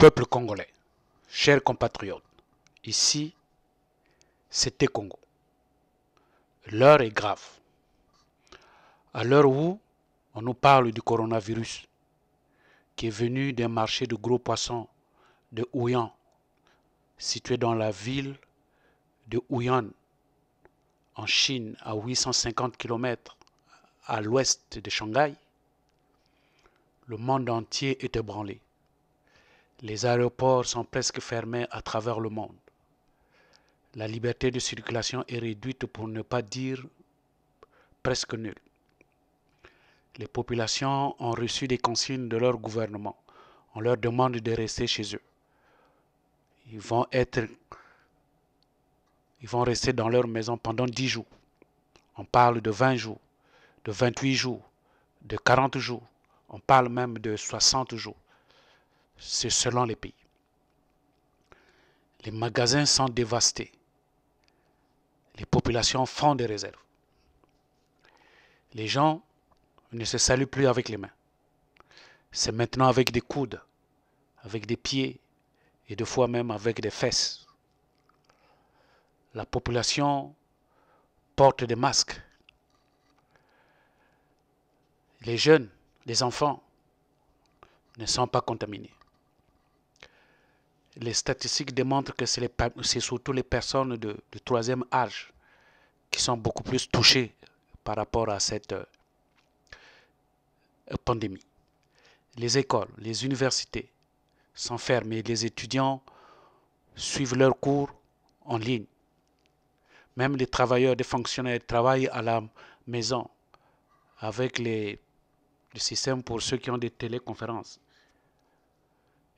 Peuple congolais, chers compatriotes, ici, c'était Congo. L'heure est grave. À l'heure où on nous parle du coronavirus, qui est venu d'un marché de gros poissons de Houyan, situé dans la ville de Houyan, en Chine, à 850 km à l'ouest de Shanghai, le monde entier est ébranlé. Les aéroports sont presque fermés à travers le monde. La liberté de circulation est réduite, pour ne pas dire presque nulle. Les populations ont reçu des consignes de leur gouvernement. On leur demande de rester chez eux. Ils vont rester dans leur maison pendant 10 jours. On parle de 20 jours, de 28 jours, de 40 jours. On parle même de 60 jours. C'est selon les pays. Les magasins sont dévastés. Les populations font des réserves. Les gens ne se saluent plus avec les mains. C'est maintenant avec des coudes, avec des pieds et des fois même avec des fesses. La population porte des masques. Les jeunes, les enfants ne sont pas contaminés. Les statistiques démontrent que c'est surtout les personnes de troisième âge qui sont beaucoup plus touchées par rapport à cette pandémie. Les écoles, les universités sont fermées. Les étudiants suivent leurs cours en ligne. Même les travailleurs, les fonctionnaires travaillent à la maison avec le système pour ceux qui ont des téléconférences.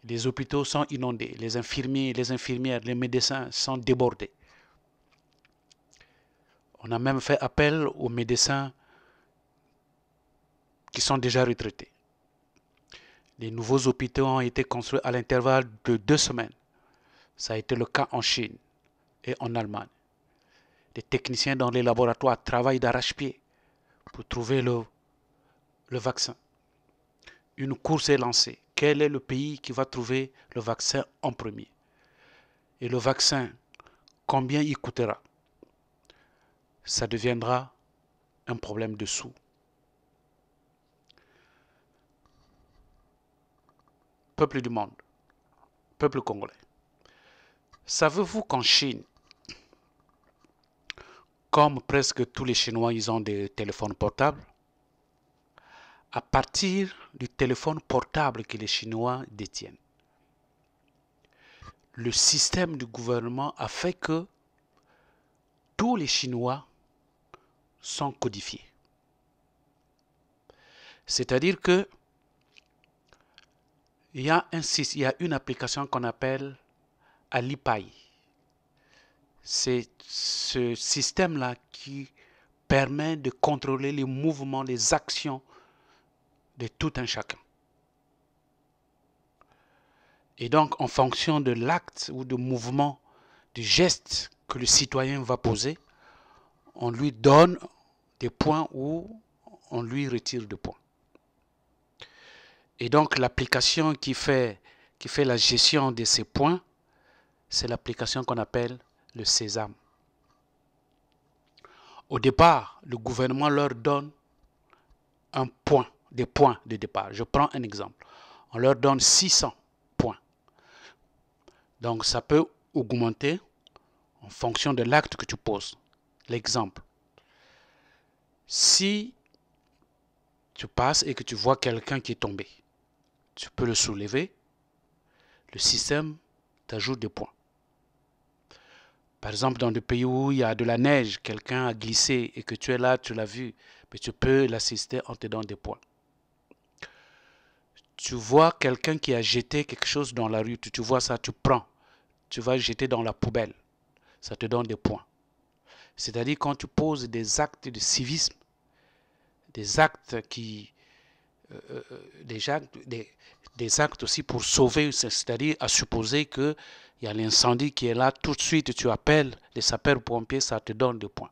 Les hôpitaux sont inondés. Les infirmiers, les infirmières, les médecins sont débordés. On a même fait appel aux médecins qui sont déjà retraités. Les nouveaux hôpitaux ont été construits à l'intervalle de 2 semaines. Ça a été le cas en Chine et en Allemagne. Les techniciens dans les laboratoires travaillent d'arrache-pied pour trouver le vaccin. Une course est lancée. Quel est le pays qui va trouver le vaccin en premier? Et le vaccin, combien il coûtera? Ça deviendra un problème de sous. Peuple du monde, peuple congolais, savez-vous qu'en Chine, comme presque tous les Chinois, ils ont des téléphones portables? À partir du téléphone portable que les Chinois détiennent, le système du gouvernement a fait que tous les Chinois sont codifiés. C'est-à-dire que il y a une application qu'on appelle Alipay. C'est ce système-là qui permet de contrôler les mouvements, les actions de tout un chacun. Et donc, en fonction de l'acte ou du mouvement, du geste que le citoyen va poser, on lui donne des points ou on lui retire des points. Et donc, l'application qui fait la gestion de ces points, c'est l'application qu'on appelle le Sésame. Au départ, le gouvernement leur donne des points de départ. Je prends un exemple. On leur donne 600 points. Donc, ça peut augmenter en fonction de l'acte que tu poses. L'exemple. Si tu passes et que tu vois quelqu'un qui est tombé, tu peux le soulever. Le système t'ajoute des points. Par exemple, dans des pays où il y a de la neige, quelqu'un a glissé et que tu es là, tu l'as vu, mais tu peux l'assister en te donnant des points. Tu vois quelqu'un qui a jeté quelque chose dans la rue, tu vois ça, tu prends, tu vas jeter dans la poubelle, ça te donne des points. C'est-à-dire quand tu poses des actes de civisme, des actes des actes aussi pour sauver, c'est-à-dire à supposer qu'il y a l'incendie qui est là, tout de suite tu appelles les sapeurs-pompiers, ça te donne des points.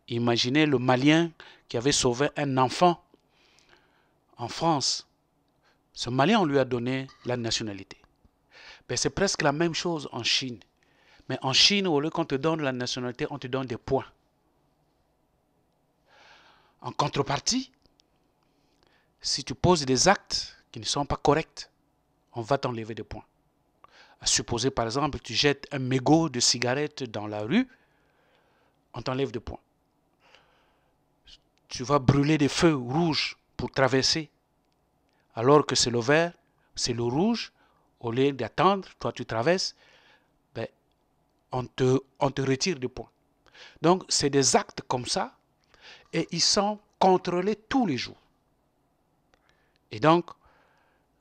Imaginez le Malien qui avait sauvé un enfant en France. Ce Malien, on lui a donné la nationalité. Ben, c'est presque la même chose en Chine. Mais en Chine, au lieu qu'on te donne la nationalité, on te donne des points. En contrepartie, si tu poses des actes qui ne sont pas corrects, on va t'enlever des points. À supposer par exemple, tu jettes un mégot de cigarette dans la rue, on t'enlève des points. Tu vas brûler des feux rouges pour traverser, alors que c'est le vert, c'est le rouge. Au lieu d'attendre, toi tu traverses, ben, on te retire des points. Donc c'est des actes comme ça, et ils sont contrôlés tous les jours. Et donc,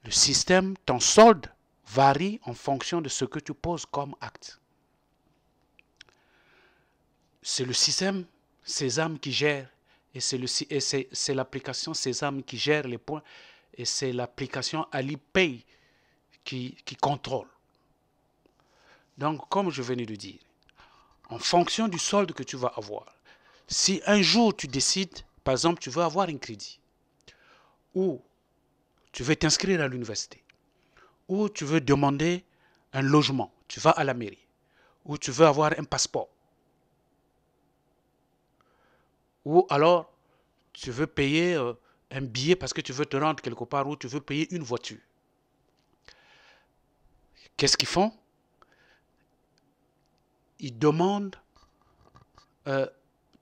le système, ton solde varie en fonction de ce que tu poses comme acte. C'est le système Sésame qui gère, et c'est l'application Sésame qui gère les points, et c'est l'application Alipay qui contrôle. Donc, comme je venais de dire, en fonction du solde que tu vas avoir, si un jour tu décides, par exemple, tu veux avoir un crédit, ou tu veux t'inscrire à l'université, ou tu veux demander un logement, tu vas à la mairie, ou tu veux avoir un passeport, ou alors tu veux payer un billet parce que tu veux te rendre quelque part, ou tu veux payer une voiture. Qu'est-ce qu'ils font? Ils demandent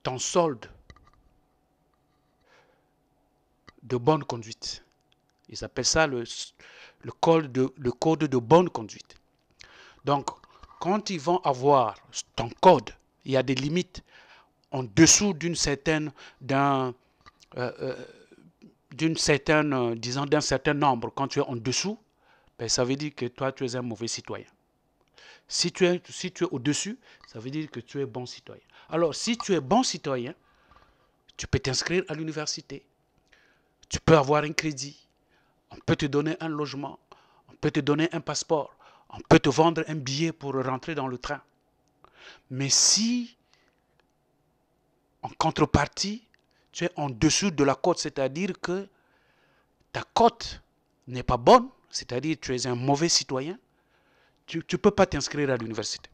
ton solde de bonne conduite. Ils appellent ça le code de bonne conduite. Donc, quand ils vont avoir ton code, il y a des limites en dessous d'un certain nombre. Quand tu es en dessous, ben, ça veut dire que toi, tu es un mauvais citoyen. Si tu es au-dessus, ça veut dire que tu es bon citoyen. Alors, si tu es bon citoyen, tu peux t'inscrire à l'université. Tu peux avoir un crédit. On peut te donner un logement. On peut te donner un passeport. On peut te vendre un billet pour rentrer dans le train. Mais si, en contrepartie, tu es en dessous de la cote, c'est-à-dire que ta cote n'est pas bonne, c'est-à-dire que tu es un mauvais citoyen, tu ne peux pas t'inscrire à l'université.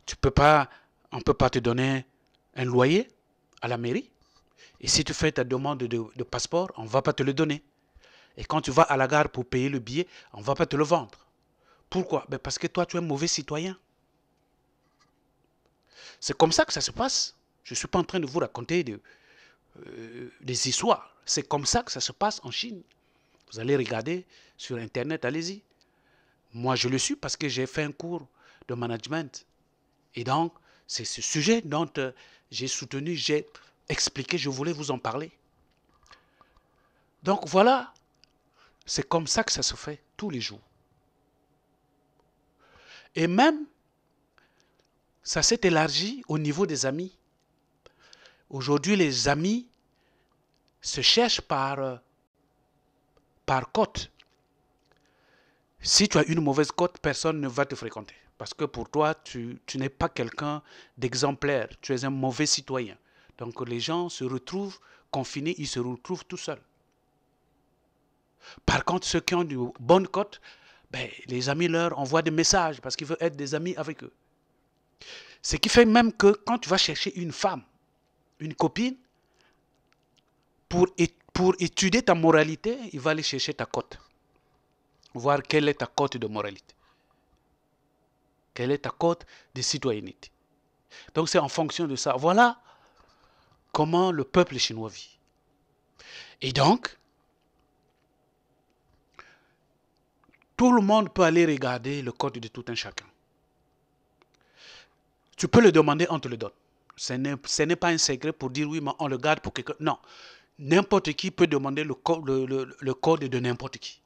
On ne peut pas te donner un loyer à la mairie. Et si tu fais ta demande de passeport, on ne va pas te le donner. Et quand tu vas à la gare pour payer le billet, on ne va pas te le vendre. Pourquoi? Ben parce que toi, tu es un mauvais citoyen. C'est comme ça que ça se passe. Je ne suis pas en train de vous raconter des histoires. C'est comme ça que ça se passe en Chine. Vous allez regarder sur Internet, allez-y. Moi, je le suis parce que j'ai fait un cours de management. Et donc, c'est ce sujet dont j'ai soutenu, j'ai expliqué, je voulais vous en parler. Donc voilà, c'est comme ça que ça se fait tous les jours. Et même, ça s'est élargi au niveau des amis. Aujourd'hui, les amis se cherchent par cote. Si tu as une mauvaise cote, personne ne va te fréquenter. Parce que pour toi, tu n'es pas quelqu'un d'exemplaire. Tu es un mauvais citoyen. Donc les gens se retrouvent confinés, ils se retrouvent tout seuls. Par contre, ceux qui ont une bonne cote, ben, les amis leur envoient des messages parce qu'ils veulent être des amis avec eux. Ce qui fait même que quand tu vas chercher une femme, une copine, pour étudier ta moralité, il va aller chercher ta cote. Voir quelle est ta cote de moralité. Quelle est ta cote de citoyenneté. Donc c'est en fonction de ça. Voilà comment le peuple chinois vit. Et donc, tout le monde peut aller regarder le code de tout un chacun. Tu peux le demander, on te le donne. Ce n'est pas un secret pour dire oui, mais on le garde pour quelqu'un. Non. N'importe qui peut demander le code de n'importe qui.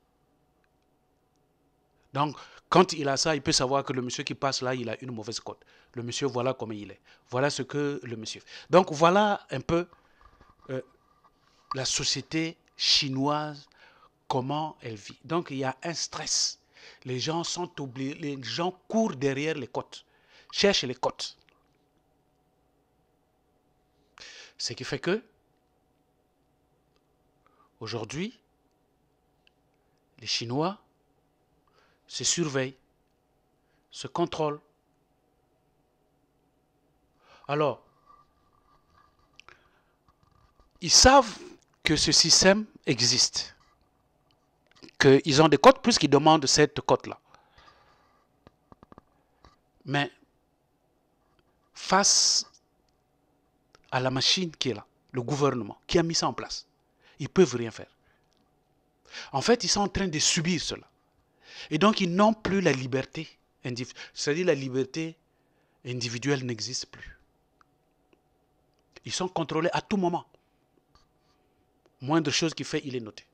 Donc, quand il a ça, il peut savoir que le monsieur qui passe là, il a une mauvaise cote. Le monsieur, voilà comment il est. Voilà ce que le monsieur fait. Donc, voilà un peu la société chinoise, comment elle vit. Donc, il y a un stress. Les gens sont oubliés, les gens courent derrière les cotes, cherchent les cotes. Ce qui fait que, aujourd'hui, les Chinois se surveille, se contrôle. Alors, ils savent que ce système existe, qu'ils ont des codes puisqu'ils demandent cette cote-là. Mais face à la machine qui est là, le gouvernement qui a mis ça en place, ils ne peuvent rien faire. En fait, ils sont en train de subir cela. Et donc, ils n'ont plus la liberté individuelle. C'est-à-dire la liberté individuelle n'existe plus. Ils sont contrôlés à tout moment. Moindre chose qu'il fait, il est noté.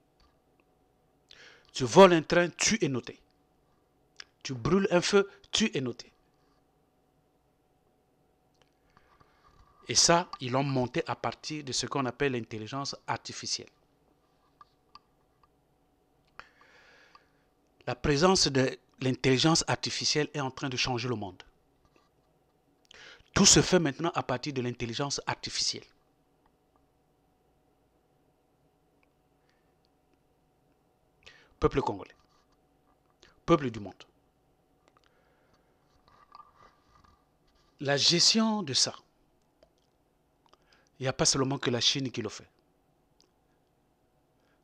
Tu voles un train, tu es noté. Tu brûles un feu, tu es noté. Et ça, ils l'ont monté à partir de ce qu'on appelle l'intelligence artificielle. La présence de l'intelligence artificielle est en train de changer le monde. Tout se fait maintenant à partir de l'intelligence artificielle. Peuple congolais, peuple du monde. La gestion de ça, il n'y a pas seulement que la Chine qui le fait.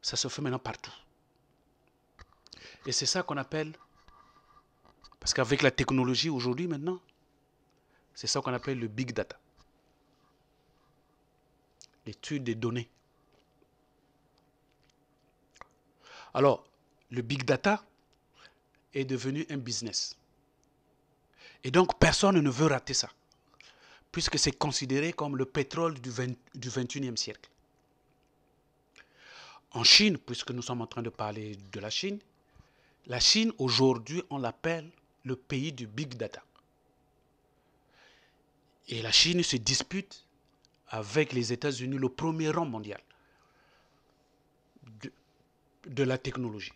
Ça se fait maintenant partout. Et c'est ça qu'on appelle, parce qu'avec la technologie aujourd'hui maintenant, c'est ça qu'on appelle le big data. L'étude des données. Alors, le big data est devenu un business. Et donc, personne ne veut rater ça, puisque c'est considéré comme le pétrole du 21e siècle. En Chine, puisque nous sommes en train de parler de la Chine aujourd'hui, on l'appelle le pays du big data. Et la Chine se dispute avec les États-Unis, le premier rang mondial de la technologie.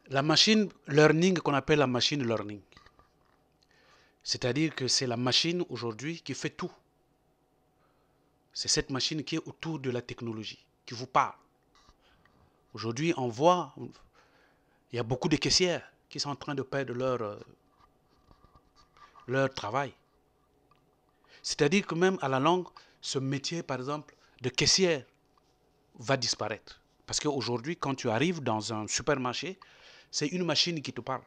La machine learning qu'on appelle la machine learning, c'est-à-dire que c'est la machine aujourd'hui qui fait tout. C'est cette machine qui est autour de la technologie, qui vous parle. Aujourd'hui, on voit, il y a beaucoup de caissières qui sont en train de perdre leur travail. C'est-à-dire que même à la longue, ce métier, par exemple, de caissière va disparaître. Parce qu'aujourd'hui, quand tu arrives dans un supermarché, c'est une machine qui te parle.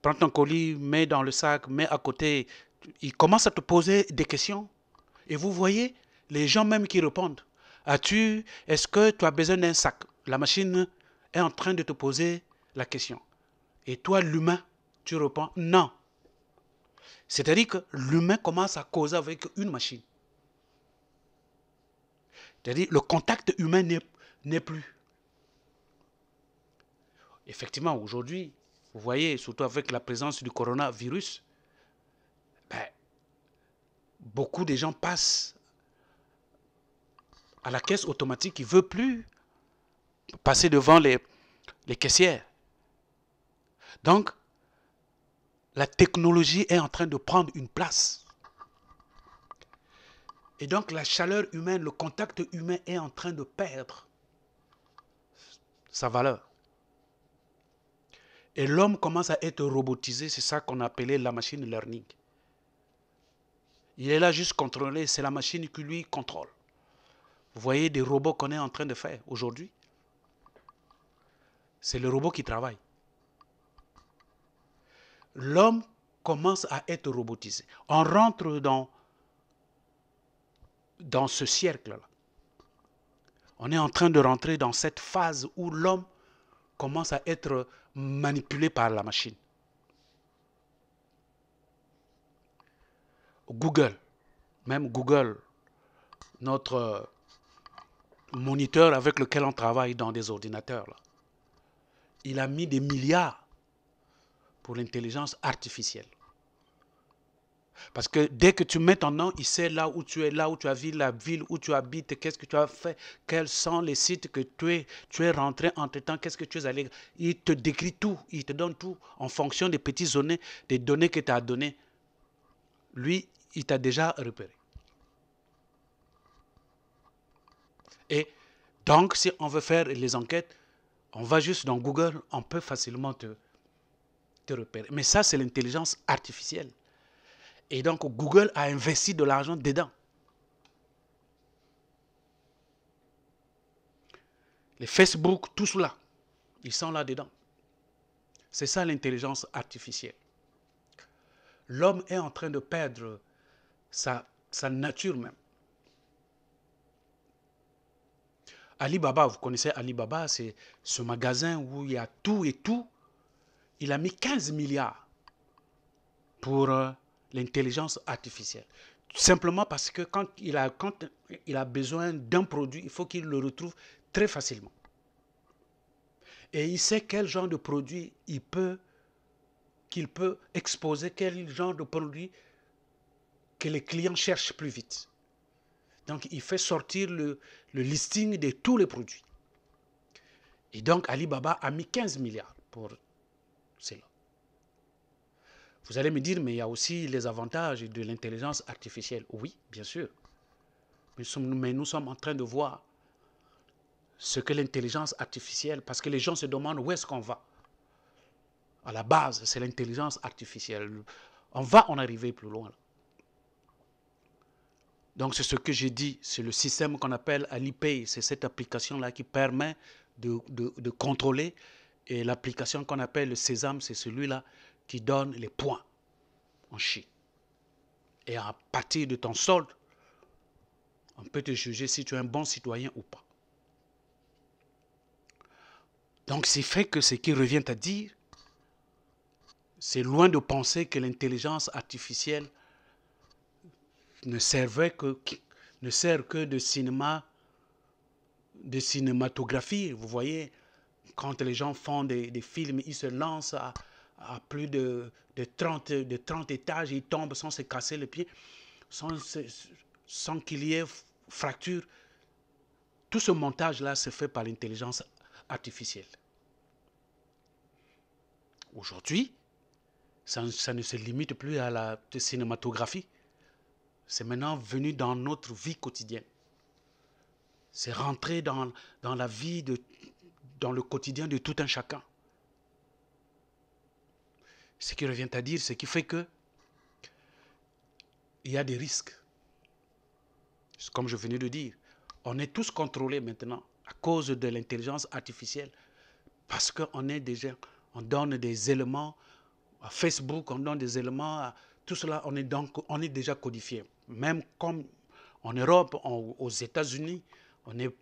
Prends ton colis, mets dans le sac, mets à côté. Il commence à te poser des questions. Et vous voyez, les gens même qui répondent. Est-ce que tu as besoin d'un sac? La machine est en train de te poser la question. Et toi, l'humain, tu réponds non. C'est-à-dire que l'humain commence à causer avec une machine. C'est-à-dire le contact humain n'est plus. Effectivement, aujourd'hui, vous voyez, surtout avec la présence du coronavirus, beaucoup de gens passent à la caisse automatique. Ils ne veulent plus passer devant les caissières. Donc, la technologie est en train de prendre une place. Et donc, la chaleur humaine, le contact humain est en train de perdre sa valeur. Et l'homme commence à être robotisé, c'est ça qu'on appelait la machine learning. Il est là juste contrôlé, c'est la machine qui lui contrôle. Vous voyez des robots qu'on est en train de faire aujourd'hui. C'est le robot qui travaille. L'homme commence à être robotisé. On rentre dans ce cercle-là. On est en train de rentrer dans cette phase où l'homme commence à être manipulé par la machine. Google, même Google, notre moniteur avec lequel on travaille dans des ordinateurs, là, il a mis des milliards pour l'intelligence artificielle. Parce que dès que tu mets ton nom, il sait là où tu es, là où tu as vu la ville où tu habites, qu'est-ce que tu as fait, quels sont les sites que tu es rentré entre-temps, qu'est-ce que tu es allé. Il te décrit tout, il te donne tout en fonction des petites données, des données que tu as données. Lui, il t'a déjà repéré. Et Donc, si on veut faire les enquêtes, on va juste dans Google, on peut facilement te repérer. Mais ça, c'est l'intelligence artificielle. Et donc, Google a investi de l'argent dedans. Les Facebook, tout cela, ils sont là-dedans. C'est ça l'intelligence artificielle. L'homme est en train de perdre sa nature même. Alibaba, vous connaissez Alibaba, c'est ce magasin où il y a tout et tout. Il a mis 15 milliards pour l'intelligence artificielle. Simplement parce que quand il a besoin d'un produit, il faut qu'il le retrouve très facilement. Et il sait quel genre de produit qu'il peut exposer, quel genre de produit que les clients cherchent plus vite. Donc, il fait sortir le listing de tous les produits. Et donc, Alibaba a mis 15 milliards pour cela. Vous allez me dire, mais il y a aussi les avantages de l'intelligence artificielle. Oui, bien sûr. Mais nous sommes en train de voir ce que l'intelligence artificielle, parce que les gens se demandent où est-ce qu'on va. À la base, c'est l'intelligence artificielle. On va en arriver plus loin. Donc, c'est ce que j'ai dit, c'est le système qu'on appelle Alipay. C'est cette application-là qui permet de contrôler. Et l'application qu'on appelle le Sésame, c'est celui-là qui donne les points en Chine. Et à partir de ton solde, on peut te juger si tu es un bon citoyen ou pas. Donc, c'est fait que ce qui revient à dire, c'est loin de penser que l'intelligence artificielle ne sert que de cinématographie. Vous voyez, quand les gens font des films, ils se lancent à plus de 30 étages, ils tombent sans se casser le pied, sans qu'il y ait fracture. Tout ce montage-là se fait par l'intelligence artificielle. Aujourd'hui, ça ne se limite plus à la cinématographie. C'est maintenant venu dans notre vie quotidienne. C'est rentré dans la vie, dans le quotidien de tout un chacun. Ce qui revient à dire, ce qui fait que il y a des risques. Comme je venais de dire, on est tous contrôlés maintenant à cause de l'intelligence artificielle. Parce qu'on donne des éléments à Facebook, on donne des éléments à tout cela, on est déjà codifié. Même comme en Europe, aux États-Unis, il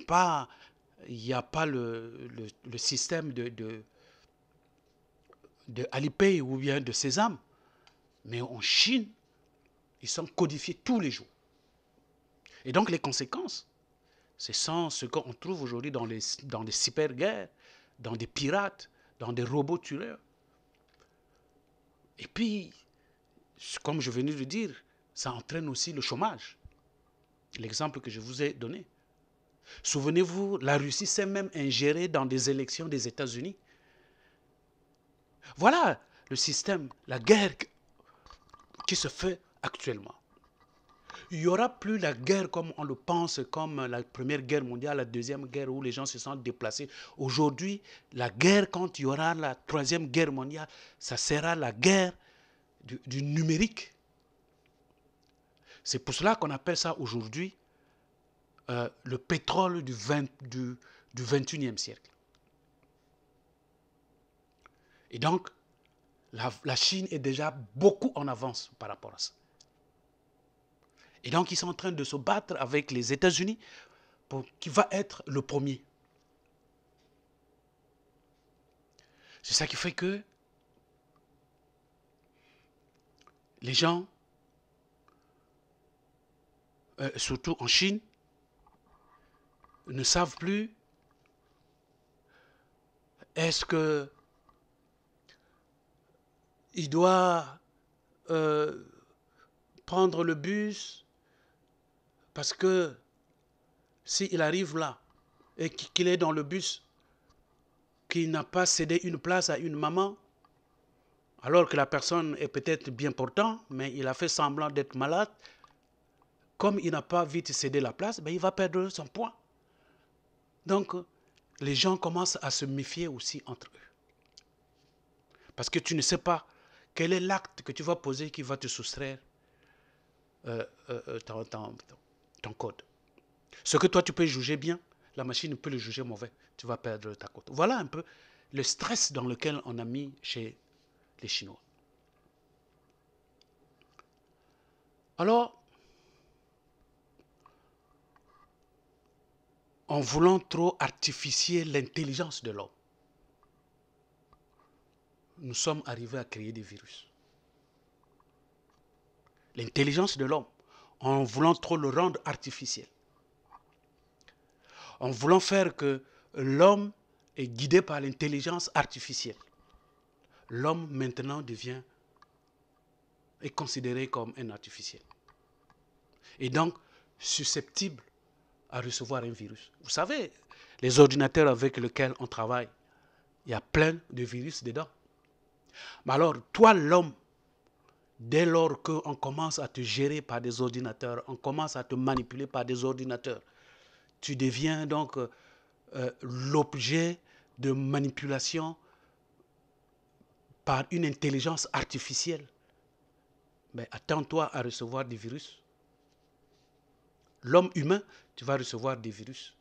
n'y a pas le système de Alipay ou bien de Sésame. Mais en Chine, ils sont codifiés tous les jours. Et donc les conséquences, ce sont ce qu'on trouve aujourd'hui dans les cyberguerres, dans des pirates, dans des robots tueurs. Et puis, comme je venais de dire, ça entraîne aussi le chômage. L'exemple que je vous ai donné. Souvenez-vous, la Russie s'est même ingérée dans des élections des États-Unis. Voilà le système, la guerre qui se fait actuellement. Il n'y aura plus la guerre comme on le pense, comme la Première Guerre mondiale, la Deuxième Guerre où les gens se sont déplacés. Aujourd'hui, la guerre, quand il y aura la Troisième Guerre mondiale, ça sera la guerre du numérique. C'est pour cela qu'on appelle ça aujourd'hui le pétrole du 21e siècle. Et donc, la Chine est déjà beaucoup en avance par rapport à ça. Et donc, ils sont en train de se battre avec les États-Unis pour qui va être le premier. C'est ça qui fait que les gens, surtout en Chine, ne savent plus est-ce que il doit prendre le bus parce que s'il arrive là et qu'il est dans le bus, qu'il n'a pas cédé une place à une maman, alors que la personne est peut-être bien portante, mais il a fait semblant d'être malade, comme il n'a pas vite cédé la place, ben il va perdre son poids. Donc, les gens commencent à se méfier aussi entre eux. Parce que tu ne sais pas quel est l'acte que tu vas poser qui va te soustraire ton code. Ce que toi tu peux juger bien, la machine peut le juger mauvais. Tu vas perdre ta cote. Voilà un peu le stress dans lequel on a mis chez les Chinois. Alors, en voulant trop artificier l'intelligence de l'homme, nous sommes arrivés à créer des virus. L'intelligence de l'homme, en voulant trop le rendre artificiel, en voulant faire que l'homme est guidé par l'intelligence artificielle. L'homme maintenant est considéré comme un artificiel. Et donc, susceptible à recevoir un virus. Vous savez, les ordinateurs avec lesquels on travaille, il y a plein de virus dedans. Mais alors, toi, l'homme, dès lors qu'on commence à te gérer par des ordinateurs, on commence à te manipuler par des ordinateurs, tu deviens donc l'objet de manipulation par une intelligence artificielle. Mais attends-toi à recevoir des virus. L'homme humain, tu vas recevoir des virus.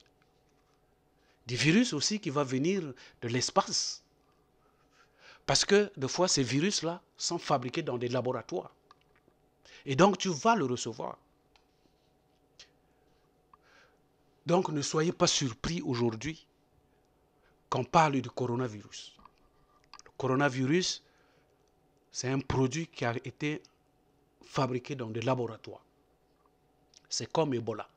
Des virus aussi qui vont venir de l'espace. Parce que des fois, ces virus-là sont fabriqués dans des laboratoires. Et donc, tu vas le recevoir. Donc, ne soyez pas surpris aujourd'hui qu'on parle du coronavirus. Le coronavirus, c'est un produit qui a été fabriqué dans des laboratoires. C'est comme Ebola.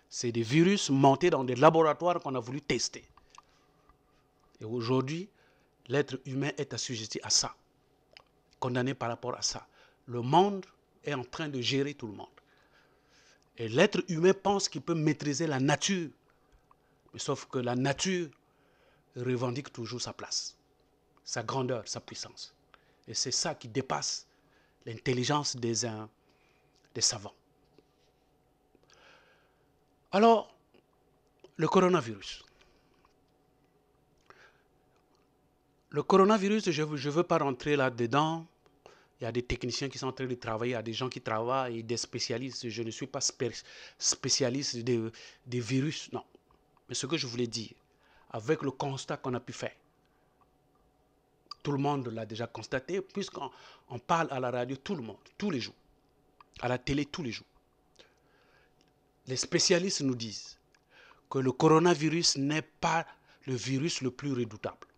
C'est des virus montés dans des laboratoires qu'on a voulu tester. Et aujourd'hui, l'être humain est assujetti à ça, condamné par rapport à ça. Le monde est en train de gérer tout le monde. Et l'être humain pense qu'il peut maîtriser la nature. Mais sauf que la nature revendique toujours sa place, sa grandeur, sa puissance. Et c'est ça qui dépasse l'intelligence des savants. Alors, le coronavirus. Le coronavirus, je ne veux pas rentrer là-dedans. Il y a des techniciens qui sont en train de travailler, il y a des gens qui travaillent, et des spécialistes. Je ne suis pas spécialiste des virus, non. Mais ce que je voulais dire, avec le constat qu'on a pu faire, tout le monde l'a déjà constaté, puisqu'on parle à la radio tout le monde, tous les jours, à la télé tous les jours. Les spécialistes nous disent que le coronavirus n'est pas le virus le plus redoutable.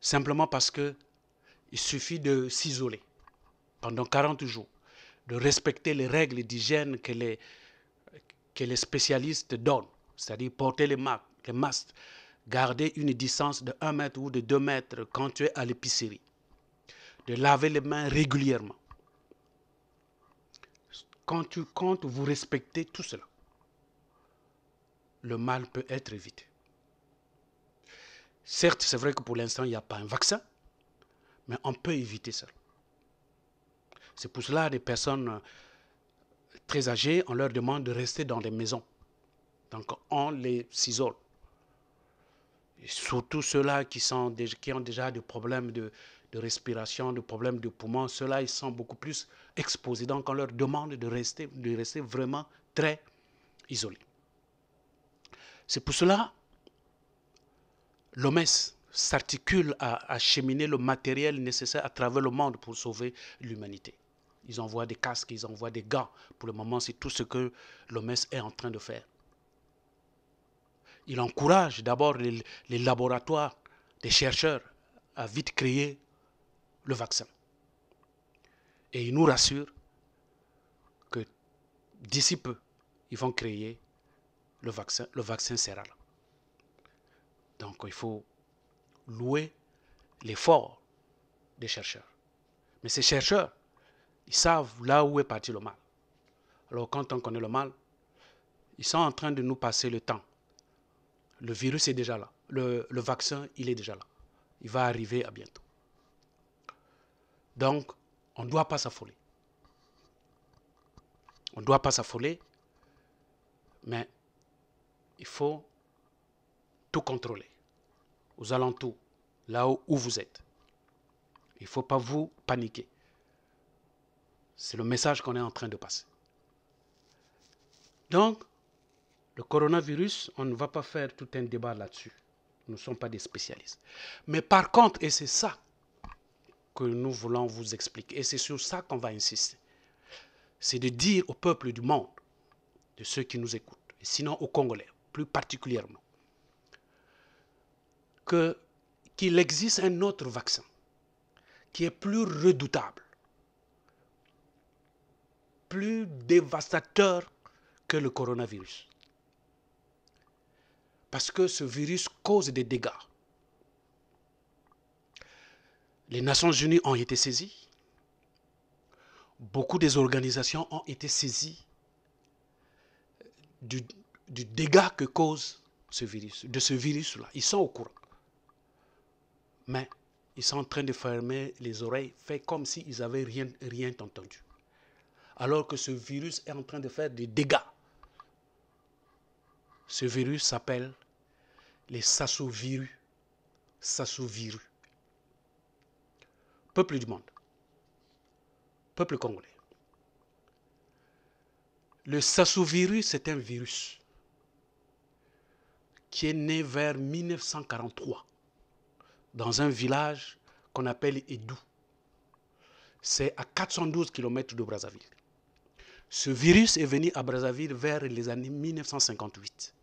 Simplement parce qu'il suffit de s'isoler pendant 40 jours, de respecter les règles d'hygiène que les spécialistes donnent, c'est-à-dire porter les masques, garder une distance de 1 mètre ou de 2 mètres quand tu es à l'épicerie, de laver les mains régulièrement. Quand vous respectez tout cela, le mal peut être évité. Certes, c'est vrai que pour l'instant, il n'y a pas un vaccin, mais on peut éviter cela. C'est pour cela que les personnes très âgées, on leur demande de rester dans les maisons. Donc, on les isole. Et surtout ceux-là qui ont déjà des problèmes de respiration, des problèmes de poumons, ceux-là, ils sont beaucoup plus exposés. Donc, on leur demande de rester vraiment très isolés. C'est pour cela que l'OMS s'articule à acheminer le matériel nécessaire à travers le monde pour sauver l'humanité. Ils envoient des casques, ils envoient des gants. Pour le moment, c'est tout ce que l'OMS est en train de faire. Il encourage d'abord les laboratoires, les chercheurs à vite créer le vaccin. Et il nous rassure que d'ici peu, ils vont créer le vaccin. Le vaccin sera là. Donc il faut louer l'effort des chercheurs. Mais ces chercheurs, ils savent là où est parti le mal. Alors quand on connaît le mal, ils sont en train de nous passer le temps. Le virus est déjà là. Le vaccin, il est déjà là. Il va arriver à bientôt. Donc, on ne doit pas s'affoler. On ne doit pas s'affoler, mais il faut tout contrôler aux alentours, là où vous êtes. Il ne faut pas vous paniquer. C'est le message qu'on est en train de passer. Donc, le coronavirus, on ne va pas faire tout un débat là-dessus. Nous ne sommes pas des spécialistes. Mais par contre, et c'est ça que nous voulons vous expliquer, et c'est sur ça qu'on va insister, c'est de dire au peuple du monde, de ceux qui nous écoutent, et sinon aux Congolais, plus particulièrement, qu'il existe un autre vaccin qui est plus redoutable, plus dévastateur que le coronavirus. Parce que ce virus cause des dégâts. Les Nations Unies ont été saisies. Beaucoup des organisations ont été saisies du dégât que cause ce virus, de ce virus-là. Ils sont au courant. Mais ils sont en train de fermer les oreilles, fait comme s'ils n'avaient rien entendu. Alors que ce virus est en train de faire des dégâts. Ce virus s'appelle les Sassovirus. Sassovirus. Peuple du monde. Peuple congolais. Le Sassovirus, c'est un virus qui est né vers 1943 dans un village qu'on appelle Edou. C'est à 412 km de Brazzaville. Ce virus est venu à Brazzaville vers les années 1958.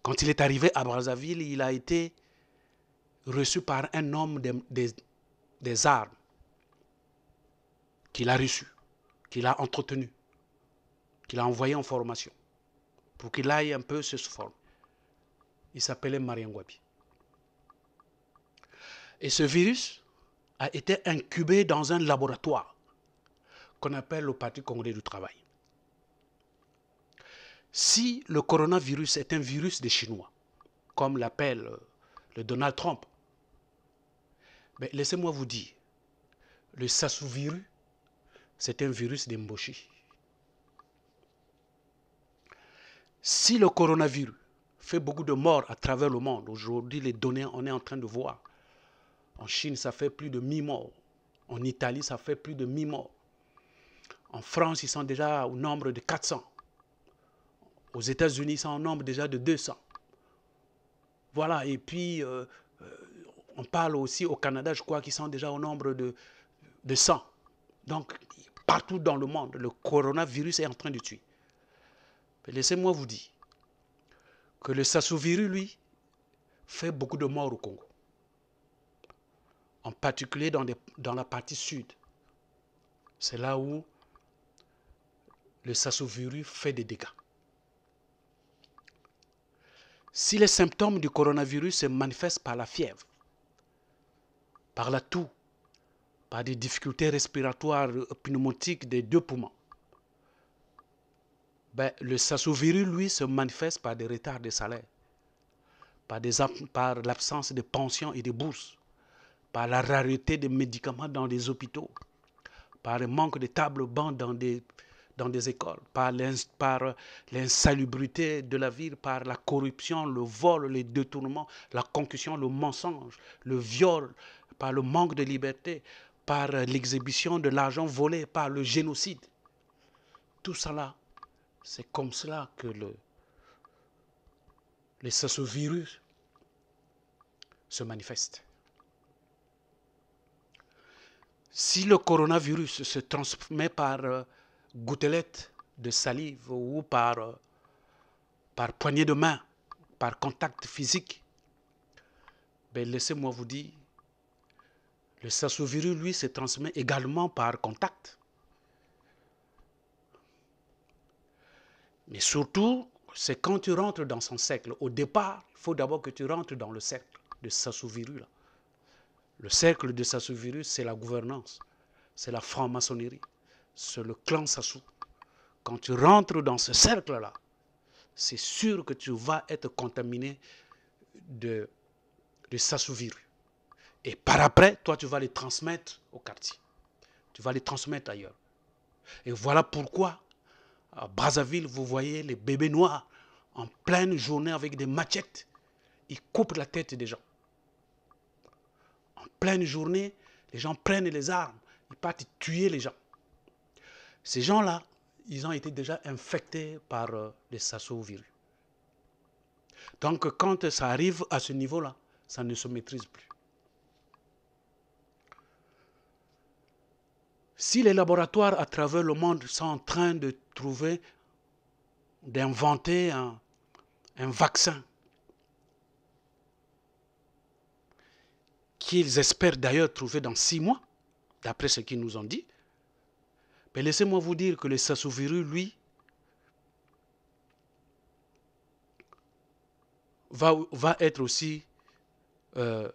Quand il est arrivé à Brazzaville, il a été reçu par un homme des armes qu'il a reçu, qu'il a entretenu, qu'il a envoyé en formation pour qu'il aille un peu se former. Il s'appelait Mariangwabi. Et ce virus a été incubé dans un laboratoire qu'on appelle le Parti congolais du travail. Si le coronavirus est un virus des Chinois, comme l'appelle le Donald Trump, mais laissez-moi vous dire, le Sassovirus, c'est un virus des Mboshi. Si le coronavirus fait beaucoup de morts à travers le monde, aujourd'hui les données, on est en train de voir. En Chine, ça fait plus de 1000 morts. En Italie, ça fait plus de 1000 morts. En France, ils sont déjà au nombre de 400. Aux États-Unis, ils sont au nombre déjà de 200. Voilà, et puis on parle aussi au Canada, je crois qu'ils sont déjà au nombre de 100. Donc, partout dans le monde, le coronavirus est en train de tuer. Laissez-moi vous dire que le Sassovirus, lui, fait beaucoup de morts au Congo. En particulier dans la partie sud. C'est là où le Sassovirus fait des dégâts. Si les symptômes du coronavirus se manifestent par la fièvre, par la toux, par des difficultés respiratoires pneumatiques des deux poumons, le Sassovirus, lui, se manifeste par des retards de salaire, par l'absence de pensions et de bourses, par la rareté des médicaments dans les hôpitaux, par le manque de tables bancs dans des écoles, par l'insalubrité de la ville, par la corruption, le vol, les détournements, la concussion, le mensonge, le viol, par le manque de liberté, par l'exhibition de l'argent volé, par le génocide. Tout cela, c'est comme cela que les Sassovirus se manifestent. Si le coronavirus se transmet par gouttelettes de salive ou par poignée de main, par contact physique, laissez-moi vous dire, le Sassovirus, lui, se transmet également par contact. Mais surtout, c'est quand tu rentres dans son cercle. Au départ, il faut d'abord que tu rentres dans le cercle de Sassovirus. Le cercle de Sassovirus, c'est la gouvernance, c'est la franc-maçonnerie, c'est le clan Sassou. Quand tu rentres dans ce cercle-là, c'est sûr que tu vas être contaminé de Sassovirus. Et par après, toi, tu vas les transmettre au quartier. Tu vas les transmettre ailleurs. Et voilà pourquoi, à Brazzaville, vous voyez les bébés noirs en pleine journée avec des machettes, ils coupent la tête des gens. En pleine journée, les gens prennent les armes, ils partent tuer les gens. Ces gens-là, ils ont été déjà infectés par les SARS-CoV-2. Donc quand ça arrive à ce niveau-là, ça ne se maîtrise plus. Si les laboratoires à travers le monde sont en train de trouver, d'inventer un vaccin, qu'ils espèrent d'ailleurs trouver dans 6 mois, d'après ce qu'ils nous ont dit, mais laissez-moi vous dire que le SARS-CoV-2, lui, va être aussi être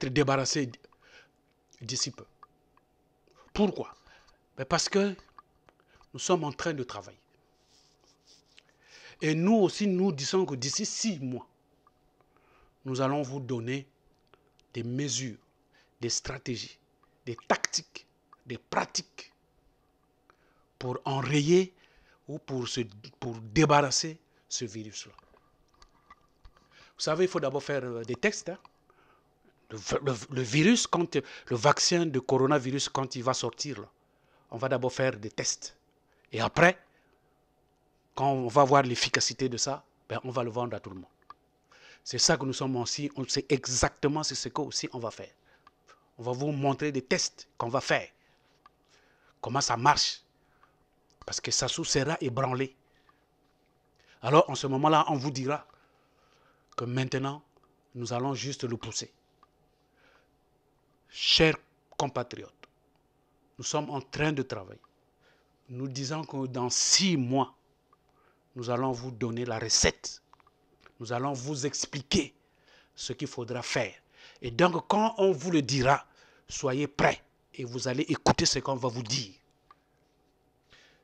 débarrassé d'ici peu. Pourquoi? Parce que nous sommes en train de travailler. Et nous aussi, nous disons que d'ici 6 mois, nous allons vous donner des mesures, des stratégies, des tactiques, des pratiques pour enrayer ou pour débarrasser ce virus-là. Vous savez, il faut d'abord faire des tests. Hein. Le virus, le vaccin de coronavirus, quand il va sortir, là, on va d'abord faire des tests. Et après, quand on va voir l'efficacité de ça, ben on va le vendre à tout le monde. C'est ça que nous sommes aussi, on sait exactement ce que aussi on va faire. On va vous montrer des tests qu'on va faire. Comment ça marche. Parce que ça sera ébranlé. Alors, en ce moment-là, on vous dira que maintenant, nous allons juste le pousser. Chers compatriotes, nous sommes en train de travailler. Nous disons que dans 6 mois, nous allons vous donner la recette. Nous allons vous expliquer ce qu'il faudra faire. Et donc, quand on vous le dira, soyez prêts et vous allez écouter ce qu'on va vous dire.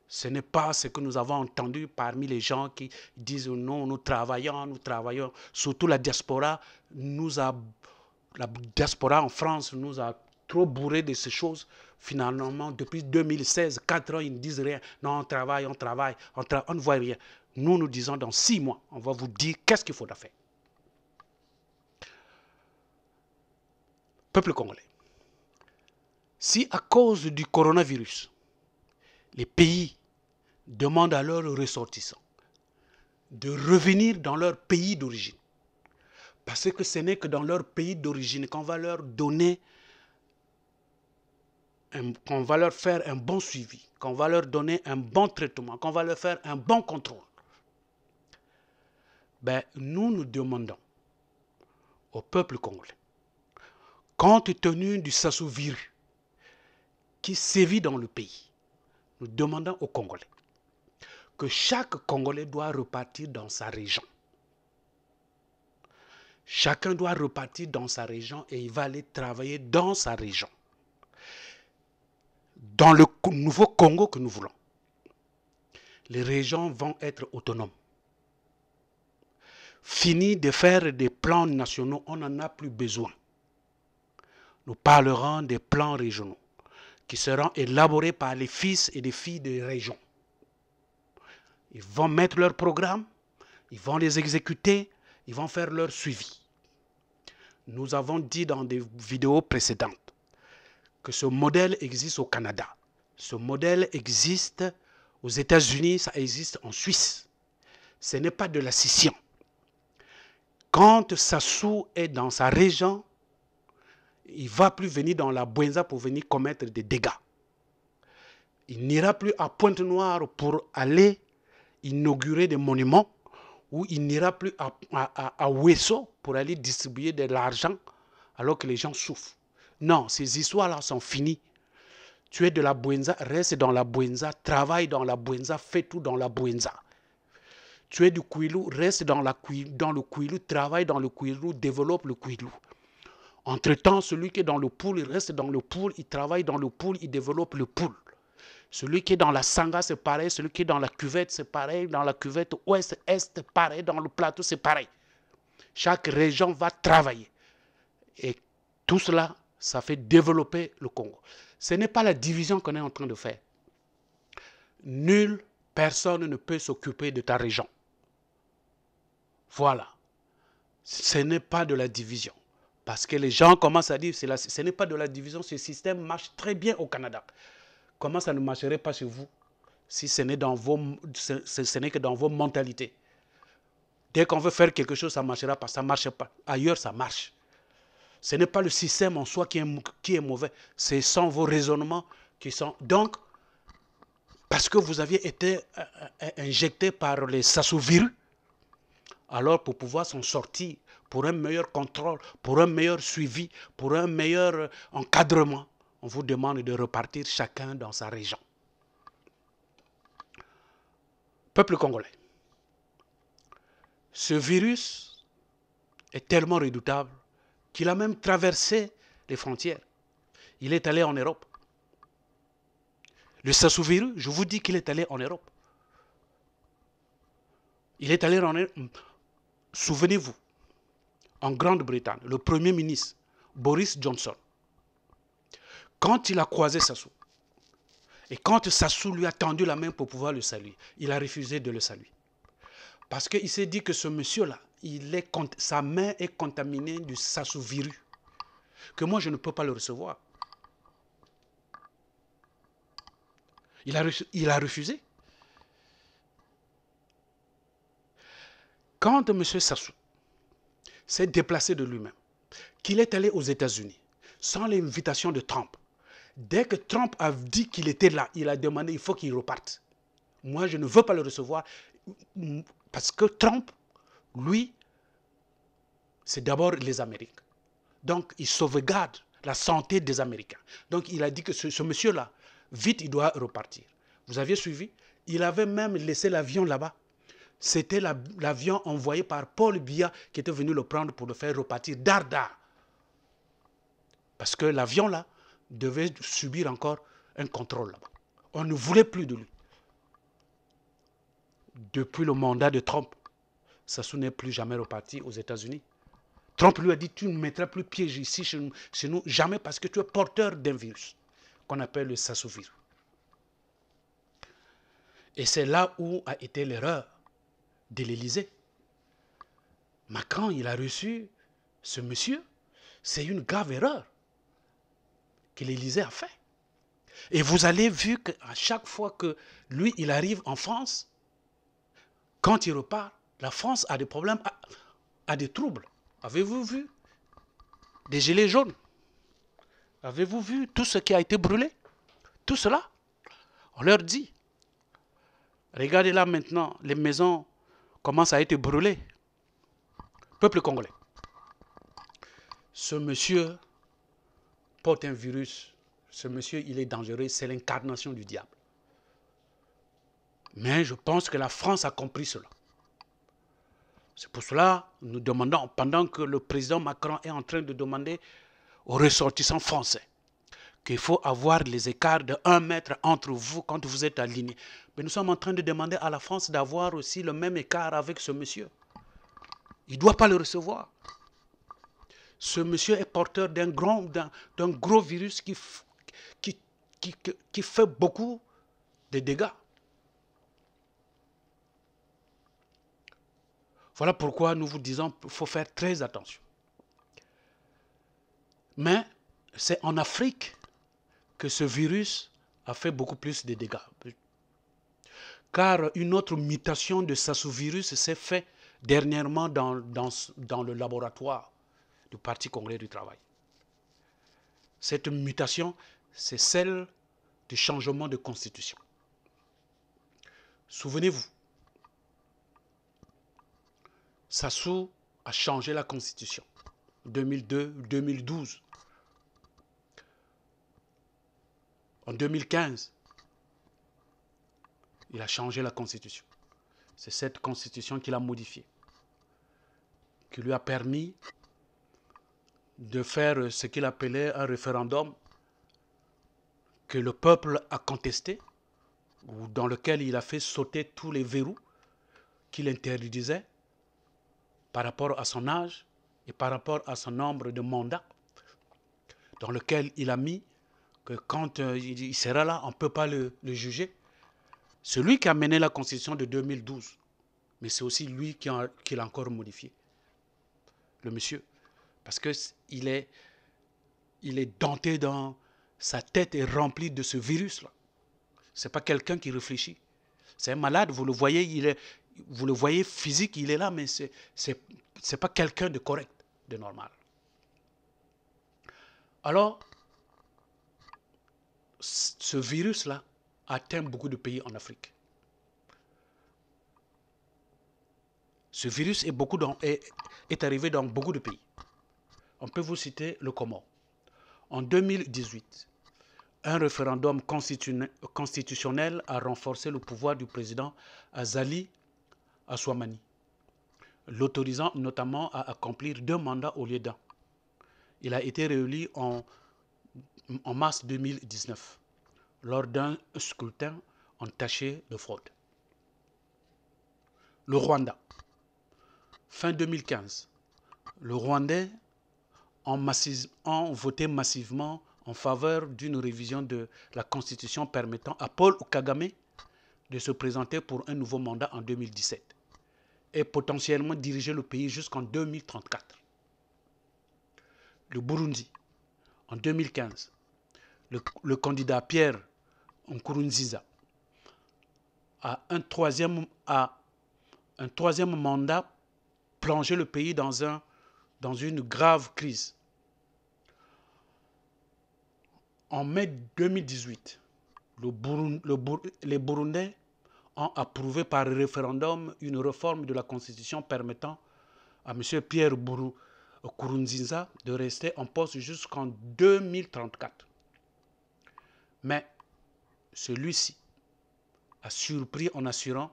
Ce n'est pas ce que nous avons entendu parmi les gens qui disent non, nous travaillons. Surtout la diaspora, la diaspora en France nous a trop bourré de ces choses. Finalement, depuis 2016, 4 ans, ils ne disent rien. Non, on travaille, on ne voit rien. Nous disons dans 6 mois, on va vous dire qu'est-ce qu'il faudra faire. Peuple congolais, si à cause du coronavirus, les pays demandent à leurs ressortissants de revenir dans leur pays d'origine, parce que ce n'est que dans leur pays d'origine qu'on va leur donner, qu'on va leur faire un bon suivi, qu'on va leur donner un bon traitement, qu'on va leur faire un bon contrôle. Ben, nous demandons au peuple congolais, compte tenu du SARS-CoV-2 qui sévit dans le pays, nous demandons aux Congolais que chaque Congolais doit repartir dans sa région. Chacun doit repartir dans sa région et il va aller travailler dans sa région. Dans le nouveau Congo que nous voulons, les régions vont être autonomes. Fini de faire des plans nationaux, on n'en a plus besoin. Nous parlerons des plans régionaux qui seront élaborés par les fils et les filles des régions. Ils vont mettre leurs programmes, ils vont les exécuter, ils vont faire leur suivi. Nous avons dit dans des vidéos précédentes que ce modèle existe au Canada. Ce modèle existe aux États-Unis, ça existe en Suisse. Ce n'est pas de la scission. Quand Sassou est dans sa région, il ne va plus venir dans la Bouenza pour venir commettre des dégâts. Il n'ira plus à Pointe-Noire pour aller inaugurer des monuments, ou il n'ira plus à Ouesso pour aller distribuer de l'argent alors que les gens souffrent. Non, ces histoires-là sont finies. Tu es de la Bouenza, reste dans la Bouenza, travaille dans la Bouenza, fais tout dans la Bouenza. Tu es du Kouilou, reste dans le Kouilou, travaille dans le Kouilou, développe le Kouilou. Entre-temps, celui qui est dans le pool, il reste dans le pool, il travaille dans le pool, il développe le pool. Celui qui est dans la Sanga, c'est pareil. Celui qui est dans la cuvette, c'est pareil. Dans la cuvette ouest, est, pareil. Dans le plateau, c'est pareil. Chaque région va travailler. Et tout cela, ça fait développer le Congo. Ce n'est pas la division qu'on est en train de faire. Nulle personne ne peut s'occuper de ta région. Voilà. Ce n'est pas de la division. Parce que les gens commencent à dire, ce n'est pas de la division, ce système marche très bien au Canada. Comment ça ne marcherait pas chez vous si ce n'est que dans vos mentalités? Dès qu'on veut faire quelque chose, ça ne marchera pas, ça ne marche pas. Ailleurs, ça marche. Ce n'est pas le système en soi qui est mauvais, ce sont vos raisonnements qui sont... Donc, parce que vous aviez été injecté par les Sassou-Virus, alors pour pouvoir s'en sortir, pour un meilleur contrôle, pour un meilleur suivi, pour un meilleur encadrement, on vous demande de repartir chacun dans sa région. Peuple congolais, ce virus est tellement redoutable qu'il a même traversé les frontières. Il est allé en Europe. Le Sassou-Virus, je vous dis qu'il est allé en Europe. Il est allé en Europe. Souvenez-vous, en Grande-Bretagne, le Premier ministre, Boris Johnson, quand il a croisé Sassou, et quand Sassou lui a tendu la main pour pouvoir le saluer, il a refusé de le saluer. Parce qu'il s'est dit que ce monsieur-là, sa main est contaminée du Sassou-Virus, que moi je ne peux pas le recevoir. Il a refusé. Quand M. Sassou s'est déplacé de lui-même, qu'il est allé aux États-Unis, sans l'invitation de Trump, dès que Trump a dit qu'il était là, il a demandé, il faut qu'il reparte. Moi, je ne veux pas le recevoir, parce que Trump, lui, c'est d'abord les Amériques. Donc, il sauvegarde la santé des Américains. Donc, il a dit que ce monsieur-là, vite, il doit repartir. Vous aviez suivi? Il avait même laissé l'avion là-bas. C'était l'avion envoyé par Paul Biya qui était venu le prendre pour le faire repartir d'Ardar. Parce que l'avion là devait subir encore un contrôle là-bas. On ne voulait plus de lui. Depuis le mandat de Trump, Sassou n'est plus jamais reparti aux États-Unis. Trump lui a dit, tu ne mettras plus pied ici chez nous, jamais, parce que tu es porteur d'un virus qu'on appelle le Sassou-Virus. Et c'est là où a été l'erreur de l'Élysée. Macron, il a reçu ce monsieur. C'est une grave erreur que l'Élysée a fait. Et vous allez vu qu'à chaque fois que lui, il arrive en France, quand il repart, la France a des problèmes, a des troubles. Avez-vous vu des gilets jaunes? Avez-vous vu tout ce qui a été brûlé? Tout cela, on leur dit. Regardez là maintenant, les maisons commencent à être brûlées. Peuple congolais. Ce monsieur porte un virus. Ce monsieur, il est dangereux. C'est l'incarnation du diable. Mais je pense que la France a compris cela. C'est pour cela que nous demandons, pendant que le président Macron est en train de demander aux ressortissants français qu'il faut avoir les écarts de 1 mètre entre vous quand vous êtes alignés. Mais nous sommes en train de demander à la France d'avoir aussi le même écart avec ce monsieur. Il ne doit pas le recevoir. Ce monsieur est porteur d'un gros virus qui fait beaucoup de dégâts. Voilà pourquoi nous vous disons qu'il faut faire très attention. Mais c'est en Afrique que ce virus a fait beaucoup plus de dégâts. Car une autre mutation de Sassou-Virus s'est faite dernièrement dans le laboratoire du Parti congolais du travail. Cette mutation, c'est celle du changement de constitution. Souvenez-vous, Sassou a changé la constitution en 2002-2012. En 2015, il a changé la constitution. C'est cette constitution qu'il a modifiée, qui lui a permis de faire ce qu'il appelait un référendum que le peuple a contesté, ou dans lequel il a fait sauter tous les verrous qui l'interdisaient par rapport à son âge et par rapport à son nombre de mandats, dans lequel il a mis que quand il sera là, on ne peut pas le juger. Celui qui a mené la constitution de 2012 mais c'est aussi lui qui l'a encore modifié, le monsieur. Parce qu'il est denté dans... Sa tête est remplie de ce virus-là. Ce n'est pas quelqu'un qui réfléchit. C'est un malade, vous le voyez, vous le voyez physique, il est là, mais ce n'est pas quelqu'un de correct, de normal. Alors, ce virus-là atteint beaucoup de pays en Afrique. Ce virus est arrivé dans beaucoup de pays. On peut vous citer le Comore. En 2018, un référendum constitutionnel a renforcé le pouvoir du président Azali Assoumani, l'autorisant notamment à accomplir 2 mandats au lieu d'1. Il a été réélu en mars 2019 lors d'un scrutin entaché de fraude. Le Rwanda. Fin 2015, le Rwandais ont voté massivement en faveur d'une révision de la Constitution permettant à Paul Kagame de se présenter pour un nouveau mandat en 2017 et potentiellement diriger le pays jusqu'en 2034. Le Burundi, en 2015, le candidat Pierre Nkurunziza a un troisième mandat plongé le pays dans une grave crise. En mai 2018, les Burundais ont approuvé par référendum une réforme de la Constitution permettant à M. Pierre Nkurunziza de rester en poste jusqu'en 2034. Mais celui-ci a surpris en assurant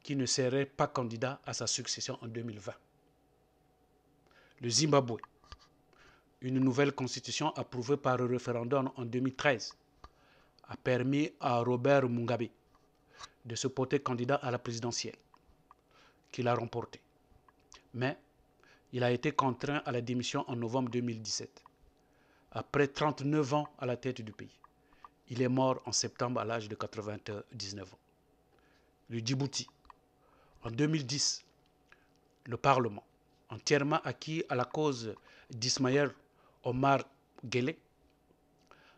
qu'il ne serait pas candidat à sa succession en 2020. Le Zimbabwe. Une nouvelle constitution approuvée par le référendum en 2013 a permis à Robert Mugabe de se porter candidat à la présidentielle, qu'il a remporté. Mais il a été contraint à la démission en novembre 2017, après 39 ans à la tête du pays. Il est mort en septembre à l'âge de 99 ans. Le Djibouti. En 2010, le Parlement, entièrement acquis à la cause d'Ismaël Omar Guelleh,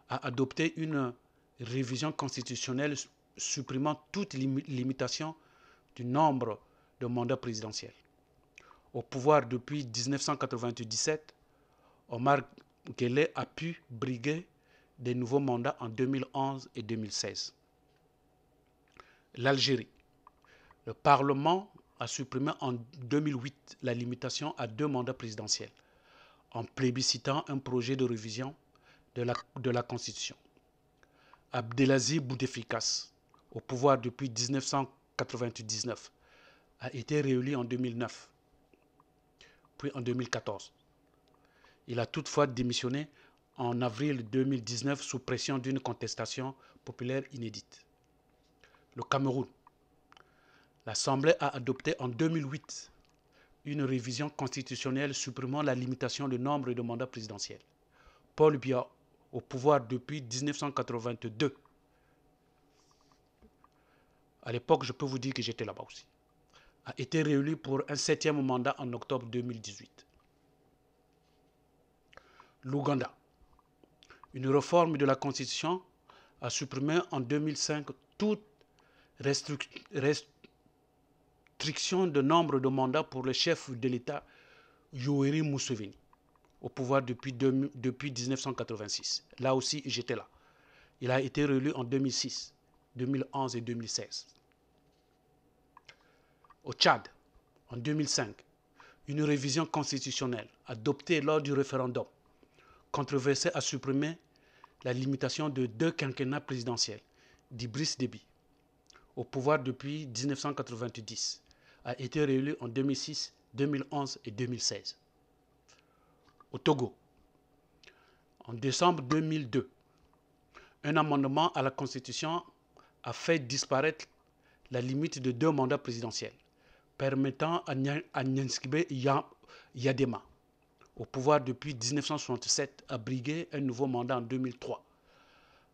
a adopté une révision constitutionnelle supprimant toute limitation du nombre de mandats présidentiels. Au pouvoir depuis 1997, Omar Guelleh a pu briguer des nouveaux mandats en 2011 et 2016. L'Algérie. Le Parlement a supprimé en 2008 la limitation à 2 mandats présidentiels, en plébiscitant un projet de révision de la Constitution. Abdelaziz Bouteflika, au pouvoir depuis 1999, a été réélu en 2009, puis en 2014. Il a toutefois démissionné en avril 2019 sous pression d'une contestation populaire inédite. Le Cameroun. L'Assemblée a adopté en 2008 une révision constitutionnelle supprimant la limitation du nombre de mandats présidentiels. Paul Biya, au pouvoir depuis 1982. À l'époque, je peux vous dire que j'étais là-bas aussi. A été réélu pour un 7e mandat en octobre 2018. L'Ouganda. Une réforme de la Constitution a supprimé en 2005 toute restriction de nombre de mandats pour le chef de l'État Yoweri Museveni, au pouvoir depuis 1986. Là aussi, j'étais là. Il a été réélu en 2006, 2011 et 2016. Au Tchad, en 2005, une révision constitutionnelle adoptée lors du référendum controversé a supprimé la limitation de 2 quinquennats présidentiels d'Idriss Déby, au pouvoir depuis 1990, a été réélu en 2006, 2011 et 2016. Au Togo, en décembre 2002, un amendement à la Constitution a fait disparaître la limite de 2 mandats présidentiels, permettant à Nyansikbe Yadema, au pouvoir depuis 1967, à briguer un nouveau mandat en 2003.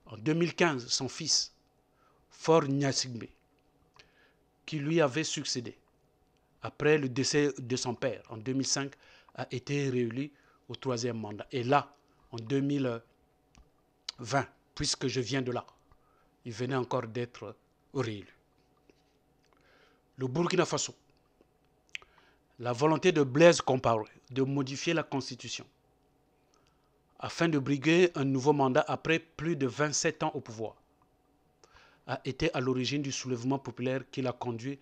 En 2015, son fils, Faure Gnassingbe, qui lui avait succédé, après le décès de son père en 2005, a été réélu au 3e mandat. Et là, en 2020, puisque je viens de là, il venait encore d'être réélu. Le Burkina Faso, la volonté de Blaise Compaoré de modifier la constitution afin de briguer un nouveau mandat après plus de 27 ans au pouvoir a été à l'origine du soulèvement populaire qui l'a conduit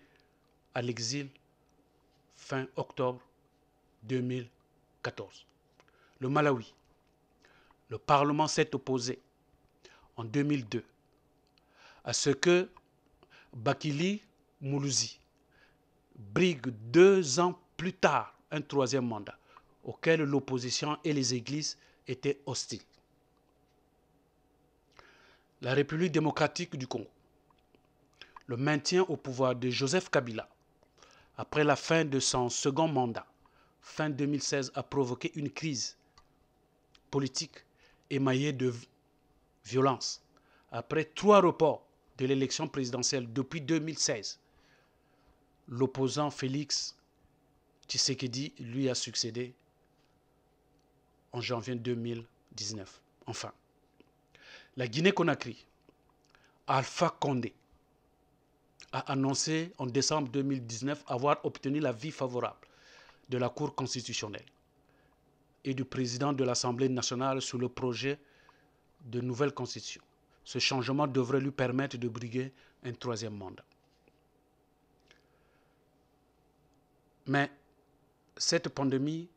à l'exil fin octobre 2014. Le Malawi, le Parlement s'est opposé en 2002 à ce que Bakili Moulouzi brigue 2 ans plus tard un 3e mandat auquel l'opposition et les églises étaient hostiles. La République démocratique du Congo, le maintien au pouvoir de Joseph Kabila après la fin de son second mandat, fin 2016, a provoqué une crise politique émaillée de violence. Après 3 reports de l'élection présidentielle depuis 2016, l'opposant Félix Tshisekedi lui a succédé en janvier 2019. Enfin, la Guinée-Conakry, Alpha Condé a annoncé en décembre 2019 avoir obtenu l'avis favorable de la Cour constitutionnelle et du président de l'Assemblée nationale sur le projet de nouvelle constitution. Ce changement devrait lui permettre de briguer un 3e mandat. Mais cette pandémie,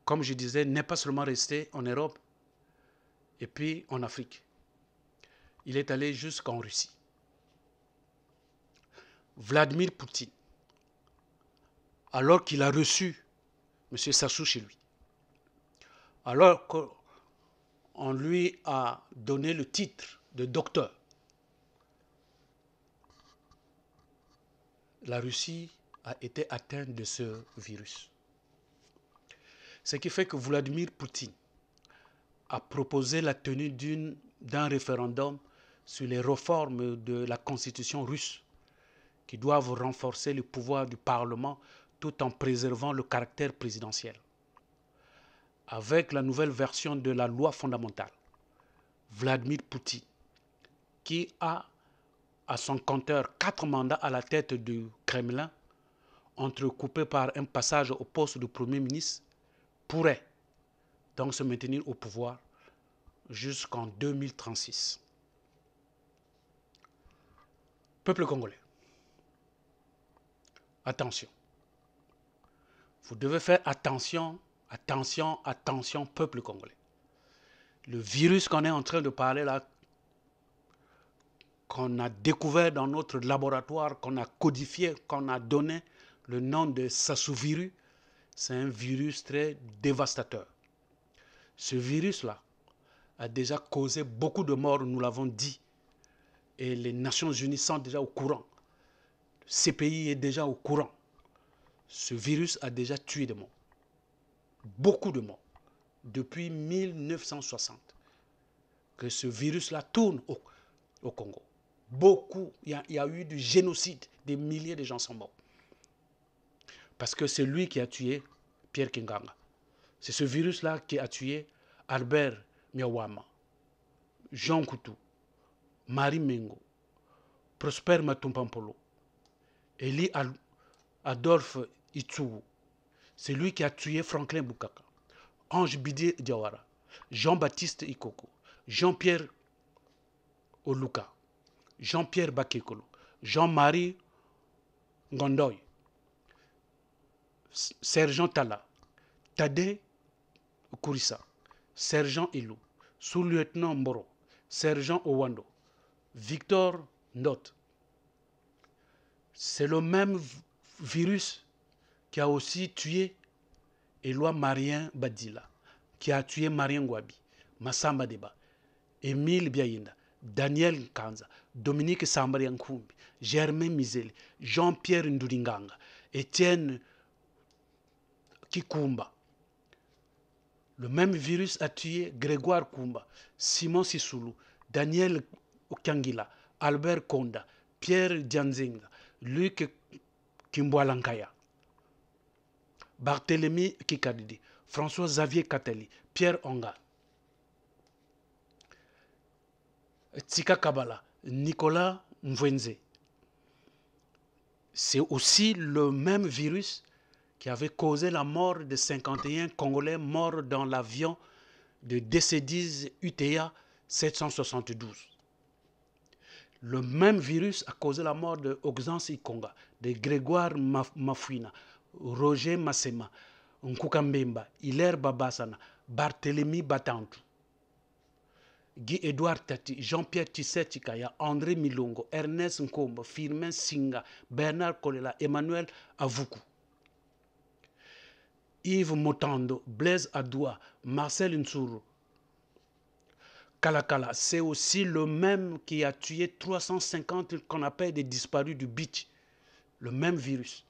comme je disais, n'est pas seulement restée en Europe et puis en Afrique. Il est allé jusqu'en Russie. Vladimir Poutine, alors qu'il a reçu M. Sassou chez lui, alors qu'on lui a donné le titre de docteur, la Russie a été atteinte de ce virus. Ce qui fait que Vladimir Poutine a proposé la tenue d'un référendum sur les réformes de la constitution russe qui doivent renforcer le pouvoir du Parlement tout en préservant le caractère présidentiel. Avec la nouvelle version de la loi fondamentale, Vladimir Poutine, qui a à son compteur 4 mandats à la tête du Kremlin, entrecoupés par un passage au poste de Premier ministre, pourrait donc se maintenir au pouvoir jusqu'en 2036. Peuple congolais, attention. Vous devez faire attention, attention, attention, peuple congolais. Le virus qu'on est en train de parler là, qu'on a découvert dans notre laboratoire, qu'on a codifié, qu'on a donné le nom de Sassou-virus, c'est un virus très dévastateur. Ce virus-là a déjà causé beaucoup de morts, nous l'avons dit, et les Nations Unies sont déjà au courant. Le CPI est déjà au courant. Ce virus a déjà tué des morts. Beaucoup de morts. Depuis 1960, que ce virus-là tourne au Congo. Beaucoup, il y a eu du génocide, des milliers de gens sont morts. Parce que c'est lui qui a tué Pierre Kinganga. C'est ce virus-là qui a tué Albert Miawama, Jean Coutu, Marie Mengo, Prosper Matumpampolo, Eli Adolphe Itsou. C'est lui qui a tué Franklin Bukaka, Ange Bidi Diawara, Jean-Baptiste Ikoko, Jean-Pierre Oluka, Jean-Pierre Bakekolo, Jean-Marie Ngondoy, Sergent Tala, Tade Kourissa, Sergent Ilou, sous-lieutenant Mboro, Sergent Owando, Victor Ndot. C'est le même virus qui a aussi tué Éloi Marien Badila, qui a tué Marien Ngwabi, Massamba Deba, Émile Biaïnda, Daniel Kanza, Dominique Sambariankoumbi, Germain Mizeli, Jean-Pierre Nduringanga, Étienne Kikumba. Le même virus a tué Grégoire Koumba, Simon Sissoulou, Daniel Okangila, Albert Konda, Pierre Dianzinga, Luc Kimboalankaya, Barthélemy Kikadidi, François-Xavier Kateli, Pierre Onga, Tsika Kabala, Nicolas Mwenze. C'est aussi le même virus qui avait causé la mort de 51 Congolais morts dans l'avion de DC-10 UTA 772. Le même virus a causé la mort de Oxens Ikonga, de Grégoire Mafouina, Roger Massema, Nkukambemba, Hilaire Babasana, Barthélemy Batantou, Guy-Édouard Tati, Jean-Pierre Tisset-Tikaya, André Milongo, Ernest Nkombo, Firmin Singa, Bernard Kolela, Emmanuel Avoukou, Yves Motando, Blaise Adoua, Marcel Nsuru, Kalakala. C'est aussi le même qui a tué 350 qu'on appelle des disparus du beach. Le même virus.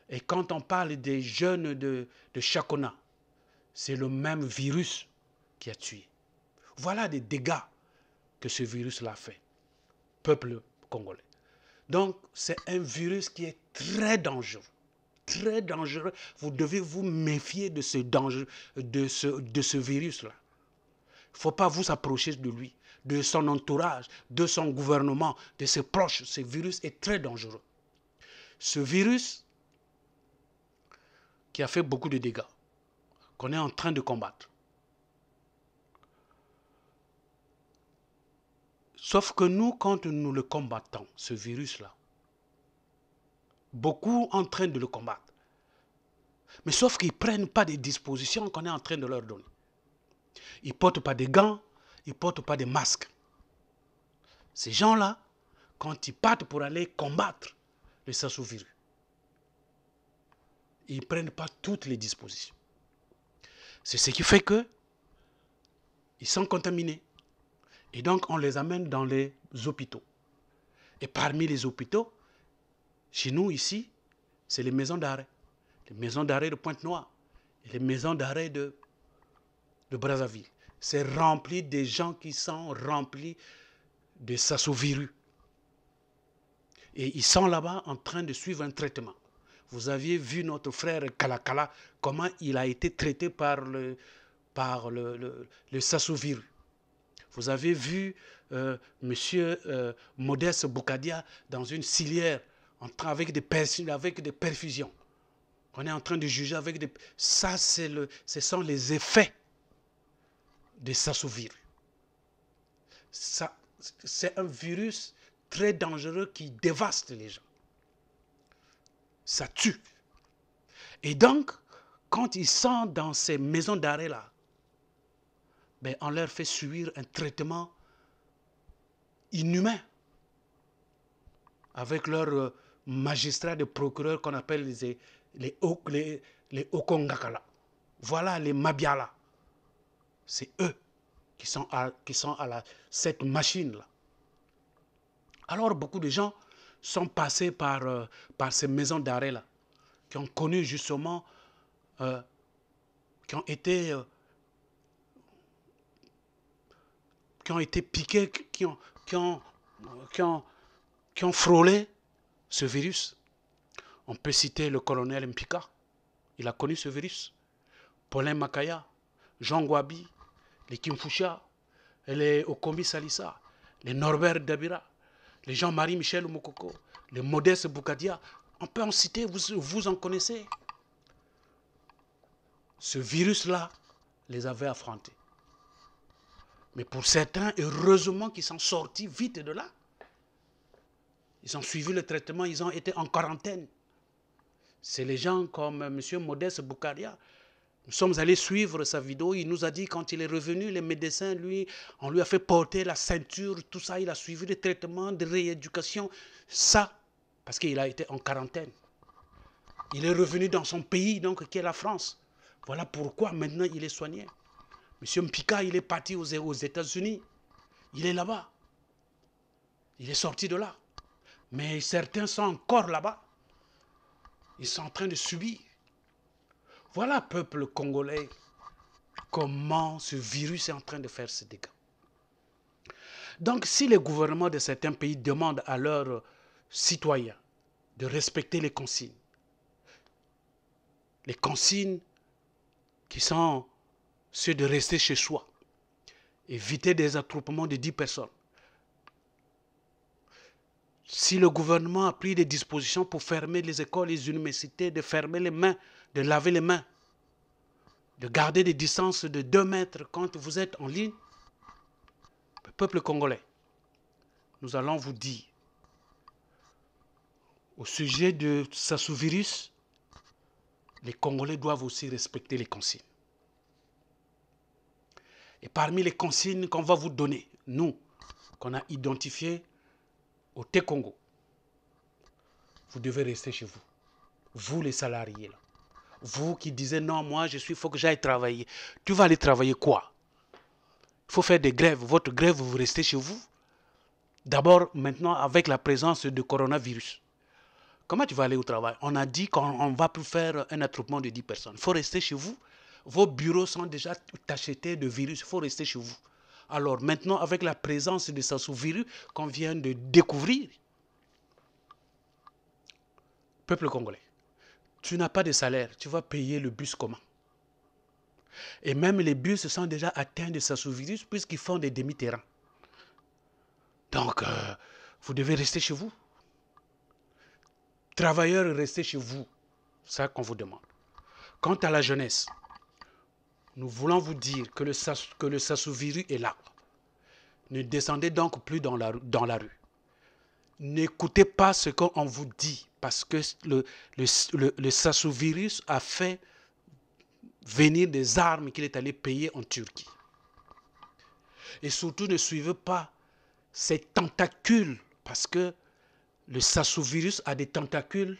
Et quand on parle des jeunes de Chakona, c'est le même virus qui a tué. Voilà des dégâts que ce virus-là fait, peuple congolais. Donc, c'est un virus qui est très dangereux. Très dangereux. Vous devez vous méfier de ce danger, de ce virus-là. Il ne faut pas vous approcher de lui, de son entourage, de son gouvernement, de ses proches. Ce virus est très dangereux. Ce virus qui a fait beaucoup de dégâts, qu'on est en train de combattre. Sauf que nous, quand nous le combattons, ce virus-là, beaucoup en train de le combattre. Mais sauf qu'ils ne prennent pas des dispositions qu'on est en train de leur donner. Ils ne portent pas des gants, ils ne portent pas des masques. Ces gens-là, quand ils partent pour aller combattre le SARS-CoV-2, ils ne prennent pas toutes les dispositions. C'est ce qui fait que ils sont contaminés. Et donc, on les amène dans les hôpitaux. Et parmi les hôpitaux, chez nous, ici, c'est les maisons d'arrêt. Les maisons d'arrêt de Pointe-Noire et les maisons d'arrêt de Brazzaville. C'est rempli des gens qui sont remplis de SARS-CoV-2. Et ils sont là-bas en train de suivre un traitement. Vous aviez vu notre frère Kalakala, comment il a été traité par le SARS-CoV-2. Vous avez vu monsieur Modeste Boukadia dans une civière avec des perfusions. On est en train de juger avec des... Ça, ce sont les effets de SARS-CoV-2. C'est un virus très dangereux qui dévaste les gens. Ça tue. Et donc, quand ils sont dans ces maisons d'arrêt-là, ben, on leur fait subir un traitement inhumain avec leurs magistrats de procureurs qu'on appelle les Okongakala. Voilà les Mabiala. C'est eux qui sont à cette machine-là. Alors beaucoup de gens sont passés par ces maisons d'arrêt-là, qui ont connu justement, qui ont été piqués, qui ont frôlé ce virus. On peut citer le colonel Mpika, il a connu ce virus. Paulin Makaya, Jean Gwabi, les Kimfusha, les Okombi Salissa, les Norbert Dabira, les Jean-Marie Michel Moukoko, les Modeste Boukadia. On peut en citer, vous en connaissez. Ce virus-là les avait affrontés. Mais pour certains, heureusement qu'ils sont sortis vite de là. Ils ont suivi le traitement, ils ont été en quarantaine. C'est les gens comme M. Modeste Boukadia. Nous sommes allés suivre sa vidéo. Il nous a dit quand il est revenu, les médecins, on lui a fait porter la ceinture, tout ça. Il a suivi le traitement de rééducation. Ça, parce qu'il a été en quarantaine. Il est revenu dans son pays, donc, qui est la France. Voilà pourquoi maintenant il est soigné. Monsieur Mpika, il est parti aux États-Unis. Il est là-bas. Il est sorti de là. Mais certains sont encore là-bas. Ils sont en train de subir. Voilà, peuple congolais, comment ce virus est en train de faire ses dégâts. Donc, si les gouvernements de certains pays demandent à leurs citoyens de respecter les consignes. Les consignes qui sont ceux de rester chez soi. Éviter des attroupements de 10 personnes. Si le gouvernement a pris des dispositions pour fermer les écoles, les universités, de fermer les mains, de laver les mains, de garder des distances de 2 mètres quand vous êtes en ligne, le peuple congolais, nous allons vous dire, au sujet de Sassovirus, les Congolais doivent aussi respecter les consignes. Et parmi les consignes qu'on va vous donner, nous, qu'on a identifiées au T-Congo, vous devez rester chez vous. Vous les salariés là. Vous qui disiez non, moi il faut que j'aille travailler. Tu vas aller travailler quoi? Il faut faire des grèves. Votre grève, vous restez chez vous. D'abord, maintenant, avec la présence de coronavirus. Comment tu vas aller au travail? On a dit qu'on ne va plus faire un attroupement de 10 personnes. Il faut rester chez vous. Vos bureaux sont déjà tachetés de virus. Il faut rester chez vous. Alors maintenant, avec la présence de Sassovirus qu'on vient de découvrir, peuple congolais, tu n'as pas de salaire. Tu vas payer le bus comment? Et même les bus sont déjà atteints de Sassovirus puisqu'ils font des demi-terrains. Donc, vous devez rester chez vous. Travailleurs, restez chez vous. C'est ça qu'on vous demande. Quant à la jeunesse, nous voulons vous dire que le Sassovirus est là. Ne descendez donc plus dans la rue. N'écoutez pas ce qu'on vous dit, parce que le Sassovirus a fait venir des armes qu'il est allé payer en Turquie. Et surtout, ne suivez pas ces tentacules, parce que le Sassovirus a des tentacules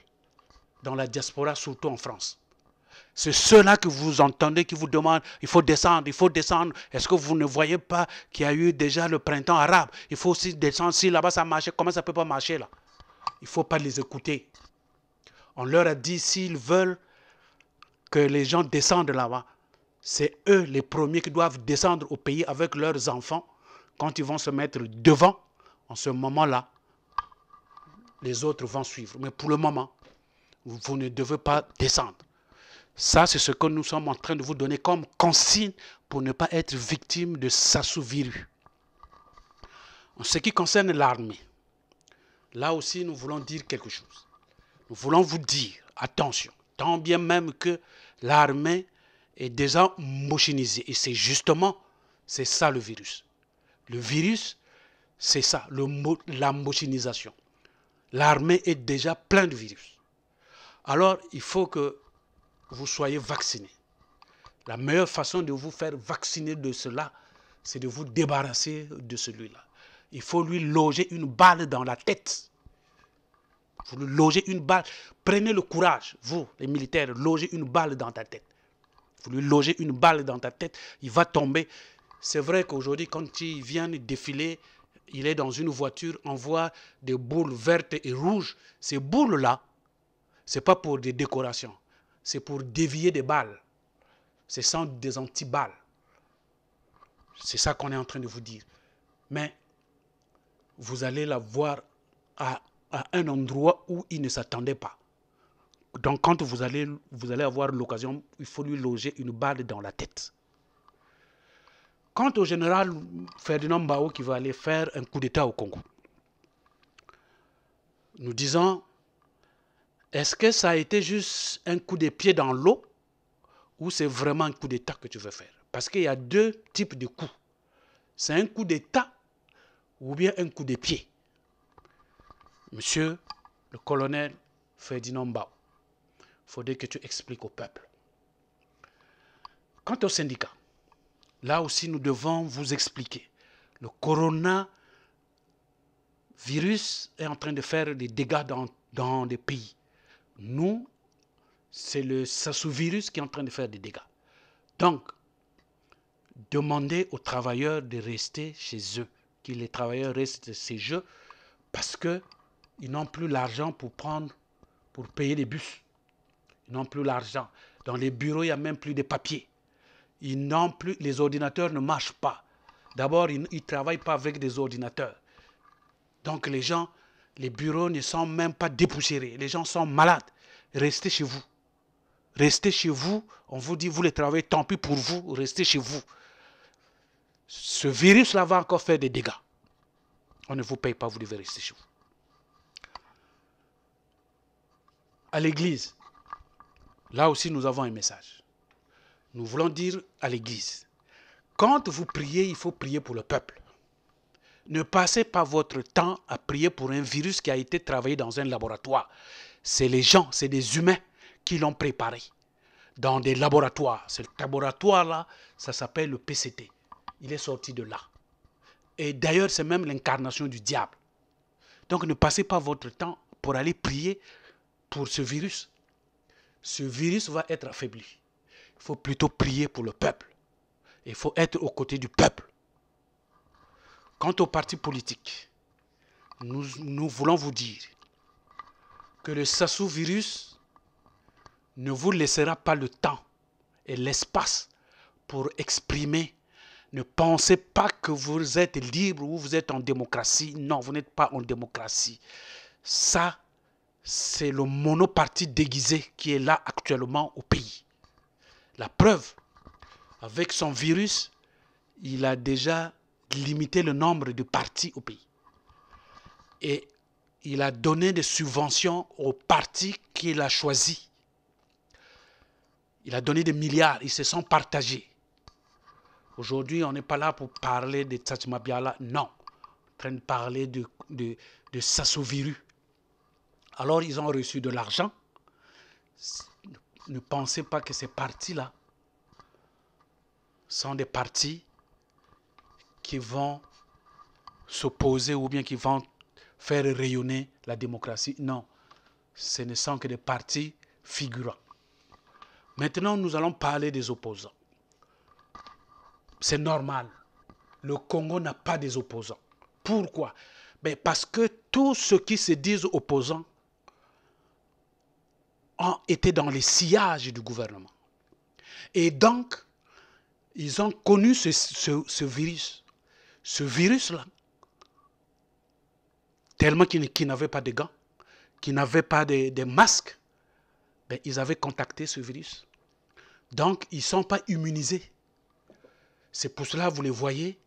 dans la diaspora, surtout en France. C'est ceux-là que vous entendez qui vous demandent, il faut descendre, il faut descendre. Est-ce que vous ne voyez pas qu'il y a eu déjà le printemps arabe? Il faut aussi descendre. Si là-bas ça marche, comment ça ne peut pas marcher là? Il ne faut pas les écouter. On leur a dit, s'ils veulent que les gens descendent là-bas, c'est eux les premiers qui doivent descendre au pays avec leurs enfants. Quand ils vont se mettre devant, en ce moment-là, les autres vont suivre. Mais pour le moment, vous ne devez pas descendre. Ça, c'est ce que nous sommes en train de vous donner comme consigne pour ne pas être victime de Sassovirus. En ce qui concerne l'armée, là aussi, nous voulons dire quelque chose. Nous voulons vous dire, attention, tant bien même que l'armée est déjà mochinisée. Et c'est justement, c'est ça le virus. Le virus, c'est ça, la mochinisation. L'armée est déjà pleine de virus. Alors, il faut que vous soyez vaccinés. La meilleure façon de vous faire vacciner de cela, c'est de vous débarrasser de celui-là. Il faut lui loger une balle dans la tête. Vous lui logez une balle. Prenez le courage, vous, les militaires, logez une balle dans ta tête. Vous lui logez une balle dans ta tête, il va tomber. C'est vrai qu'aujourd'hui, quand il vient défiler, il est dans une voiture, on voit des boules vertes et rouges. Ces boules-là, ce n'est pas pour des décorations. C'est pour dévier des balles. Ce sont des anti-balles. C'est ça qu'on est en train de vous dire. Mais vous allez la voir à un endroit où il ne s'attendait pas. Donc quand vous allez avoir l'occasion, il faut lui loger une balle dans la tête. Quant au général Ferdinand Bao qui va aller faire un coup d'État au Congo, nous disons, est-ce que ça a été juste un coup de pied dans l'eau ou c'est vraiment un coup d'État que tu veux faire? Parce qu'il y a deux types de coups. C'est un coup d'État ou bien un coup de pied. Monsieur le colonel Ferdinand Bao, il faudrait que tu expliques au peuple. Quant au syndicat, là aussi nous devons vous expliquer. Le coronavirus est en train de faire des dégâts dans des pays. Nous, c'est le Sassovirus qui est en train de faire des dégâts. Donc, demandez aux travailleurs de rester chez eux, que les travailleurs restent chez eux, parce qu'ils n'ont plus l'argent pour payer les bus. Ils n'ont plus l'argent. Dans les bureaux, il n'y a même plus de papiers. Les ordinateurs ne marchent pas. D'abord, ils ne travaillent pas avec des ordinateurs. Donc les gens, Les bureaux ne sont même pas dépoussiérés. Les gens sont malades. Restez chez vous. Restez chez vous. On vous dit, vous les travaillez, tant pis pour vous. Restez chez vous. Ce virus-là va encore faire des dégâts. On ne vous paye pas, vous devez rester chez vous. À l'église, là aussi nous avons un message. Nous voulons dire à l'église, quand vous priez, il faut prier pour le peuple. Ne passez pas votre temps à prier pour un virus qui a été travaillé dans un laboratoire. C'est les gens, c'est des humains qui l'ont préparé dans des laboratoires. Ce laboratoire-là, ça s'appelle le PCT. Il est sorti de là. Et d'ailleurs, c'est même l'incarnation du diable. Donc ne passez pas votre temps pour aller prier pour ce virus. Ce virus va être affaibli. Il faut plutôt prier pour le peuple. Il faut être aux côtés du peuple. Quant aux partis politiques, nous voulons vous dire que le Sassou virus ne vous laissera pas le temps et l'espace pour exprimer. Ne pensez pas que vous êtes libre ou vous êtes en démocratie. Non, vous n'êtes pas en démocratie. Ça, c'est le monoparti déguisé qui est là actuellement au pays. La preuve, avec son virus, il a déjà limité le nombre de partis au pays. Et il a donné des subventions aux partis qu'il a choisis. Il a donné des milliards, ils se sont partagés. Aujourd'hui, on n'est pas là pour parler de Tchatch Mabiala, non. On est en train de parler de Sassou Virus. Alors, ils ont reçu de l'argent. Ne pensez pas que ces partis-là sont des partis qui vont s'opposer ou bien qui vont faire rayonner la démocratie. Non, ce ne sont que des partis figurants. Maintenant, nous allons parler des opposants. C'est normal. Le Congo n'a pas des opposants. Pourquoi? Ben parce que tous ceux qui se disent opposants ont été dans les sillages du gouvernement. Et donc, ils ont connu ce virus. Ce virus-là, tellement qu'ils n'avaient pas de gants, qu'ils n'avaient pas de masques, ben, ils avaient contacté ce virus. Donc, ils ne sont pas immunisés. C'est pour cela, vous les voyez,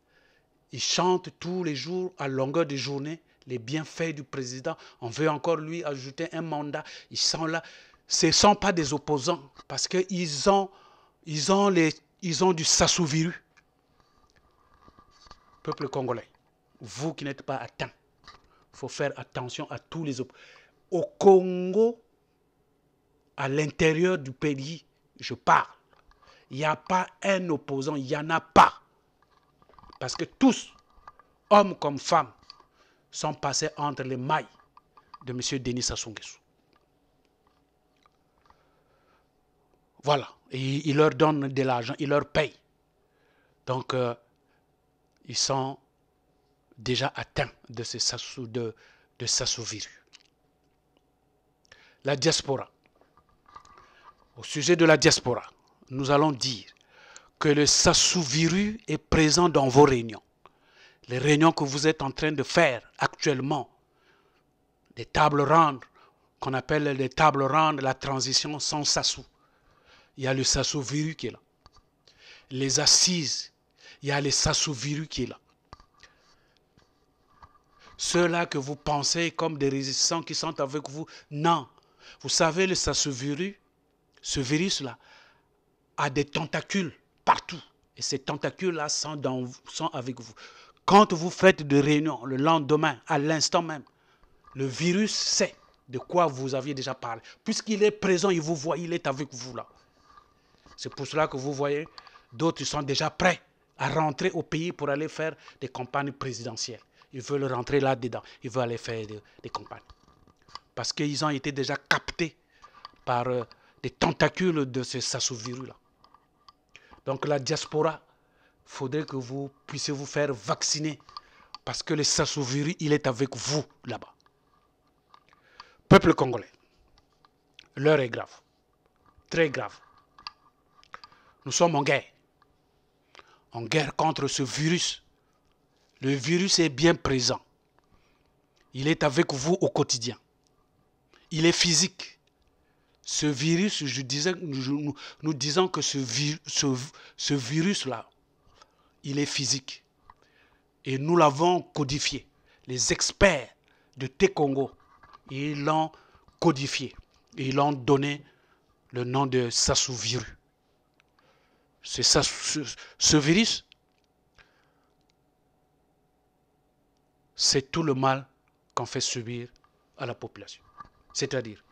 ils chantent tous les jours, à longueur de journée, les bienfaits du président. On veut encore lui ajouter un mandat. Ils sont là. Ce ne sont pas des opposants, parce qu'ils ont du Sassou virus. Peuple congolais, vous qui n'êtes pas atteints, il faut faire attention à tous les opposants. Au Congo, à l'intérieur du pays, je parle. Il n'y a pas un opposant, il n'y en a pas. Parce que tous, hommes comme femmes, sont passés entre les mailles de M. Denis Sassou Nguesso. Voilà. Et il leur donne de l'argent, il leur paye. Donc, ils sont déjà atteints de ce Sassou virus. La diaspora. Au sujet de la diaspora, nous allons dire que le Sassou virus est présent dans vos réunions. Les réunions que vous êtes en train de faire actuellement, des tables rondes, qu'on appelle les tables rondes, la transition sans Sassou. Il y a le Sassou virus qui est là. Les assises, il y a le Sassou virus qui est là. Ceux-là que vous pensez comme des résistants qui sont avec vous, non. Vous savez, le Sassou virus, ce virus-là, a des tentacules partout. Et ces tentacules-là sont avec vous. Quand vous faites des réunions le lendemain, à l'instant même, le virus sait de quoi vous aviez déjà parlé. Puisqu'il est présent, il vous voit, il est avec vous là. C'est pour cela que vous voyez, d'autres sont déjà prêts à rentrer au pays pour aller faire des campagnes présidentielles. Ils veulent rentrer là-dedans, ils veulent aller faire des campagnes. Parce qu'ils ont été déjà captés par des tentacules de ce Sassou virus là. Donc la diaspora, il faudrait que vous puissiez vous faire vacciner parce que le Sassou virus, il est avec vous là-bas. Peuple congolais, l'heure est grave, très grave. Nous sommes en guerre contre ce virus. Le virus est bien présent. Il est avec vous au quotidien. Il est physique. Ce virus, nous disons que ce virus-là, il est physique. Et nous l'avons codifié. Les experts de T-Congo, ils l'ont codifié. Et ils l'ont donné le nom de Sassovirus. C'est ça, ce virus, c'est tout le mal qu'on fait subir à la population. C'est-à-dire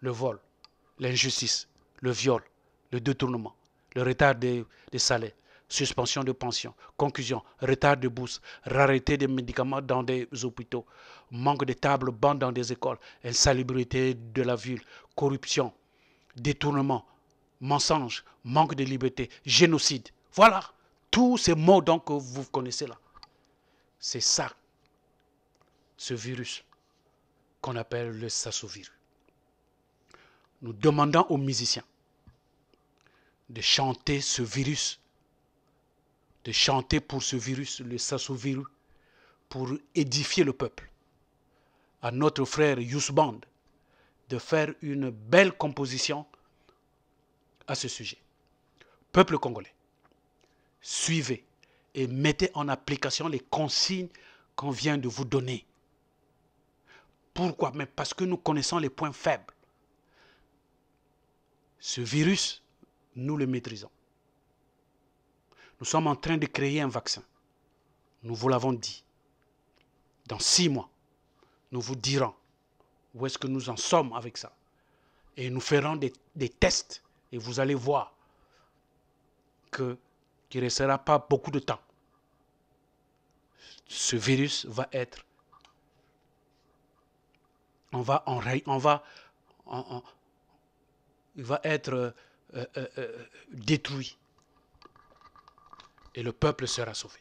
le vol, l'injustice, le viol, le détournement, le retard des salaires, suspension de pension, conclusion, retard de bourse, rareté des médicaments dans des hôpitaux, manque de tables bancs dans des écoles, insalubrité de la ville, corruption, détournement, mensonge, manque de liberté, génocide. Voilà, tous ces mots donc que vous connaissez là. C'est ça, ce virus qu'on appelle le Sassovirus. Nous demandons aux musiciens de chanter ce virus, de chanter pour ce virus, le Sassovirus, pour édifier le peuple. À notre frère Youssou Band de faire une belle composition à ce sujet. Peuple congolais, suivez et mettez en application les consignes qu'on vient de vous donner. Pourquoi? Mais parce que nous connaissons les points faibles. Ce virus, nous le maîtrisons. Nous sommes en train de créer un vaccin. Nous vous l'avons dit. Dans 6 mois, nous vous dirons où est-ce que nous en sommes avec ça. Et nous ferons des tests et vous allez voir qu'il ne restera pas beaucoup de temps. Ce virus va être... Il va être détruit. Et le peuple sera sauvé.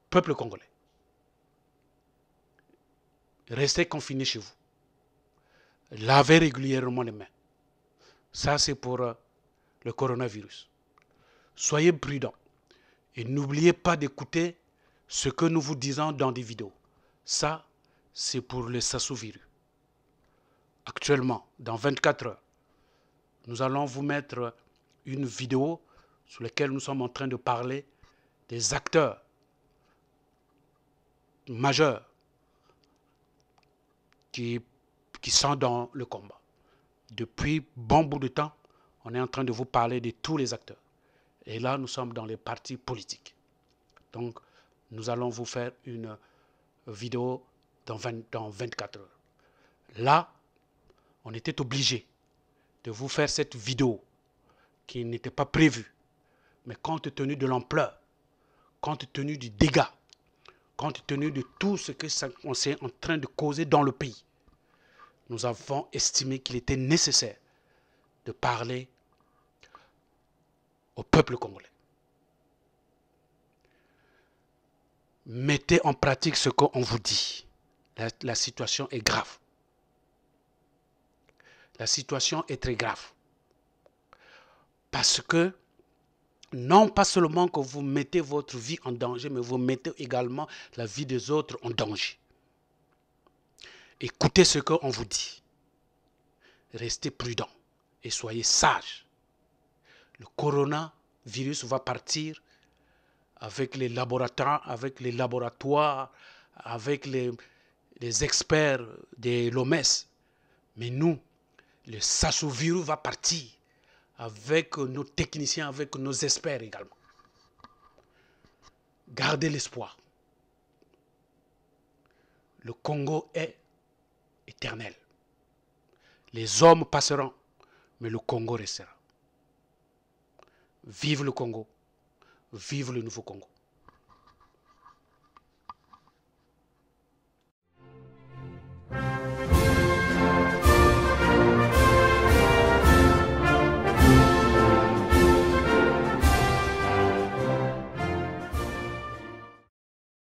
Peuple congolais, restez confinés chez vous. Lavez régulièrement les mains. Ça, c'est pour le coronavirus. Soyez prudents. Et n'oubliez pas d'écouter ce que nous vous disons dans des vidéos. Ça, c'est pour le Sassovirus. Actuellement, dans 24 heures, nous allons vous mettre une vidéo sur laquelle nous sommes en train de parler des acteurs majeurs qui sont dans le combat. Depuis bon bout de temps, on est en train de vous parler de tous les acteurs. Et là, nous sommes dans les partis politiques. Donc, nous allons vous faire une vidéo dans 24 heures. Là, on était obligé de vous faire cette vidéo qui n'était pas prévue. Mais compte tenu de l'ampleur, compte tenu du dégât, compte tenu de tout ce qu'on s'est en train de causer dans le pays, nous avons estimé qu'il était nécessaire de parler au peuple congolais. Mettez en pratique ce qu'on vous dit. La situation est grave. La situation est très grave. Parce que, non pas seulement que vous mettez votre vie en danger, mais vous mettez également la vie des autres en danger. Écoutez ce qu'on vous dit. Restez prudents et soyez sages. Le coronavirus va partir avec les laboratoires, avec les experts de l'OMS. Mais nous, le Sassovirus va partir avec nos techniciens, avec nos experts également. Gardez l'espoir. Le Congo est éternel. Les hommes passeront, mais le Congo restera. Vive le Congo, vive le nouveau Congo.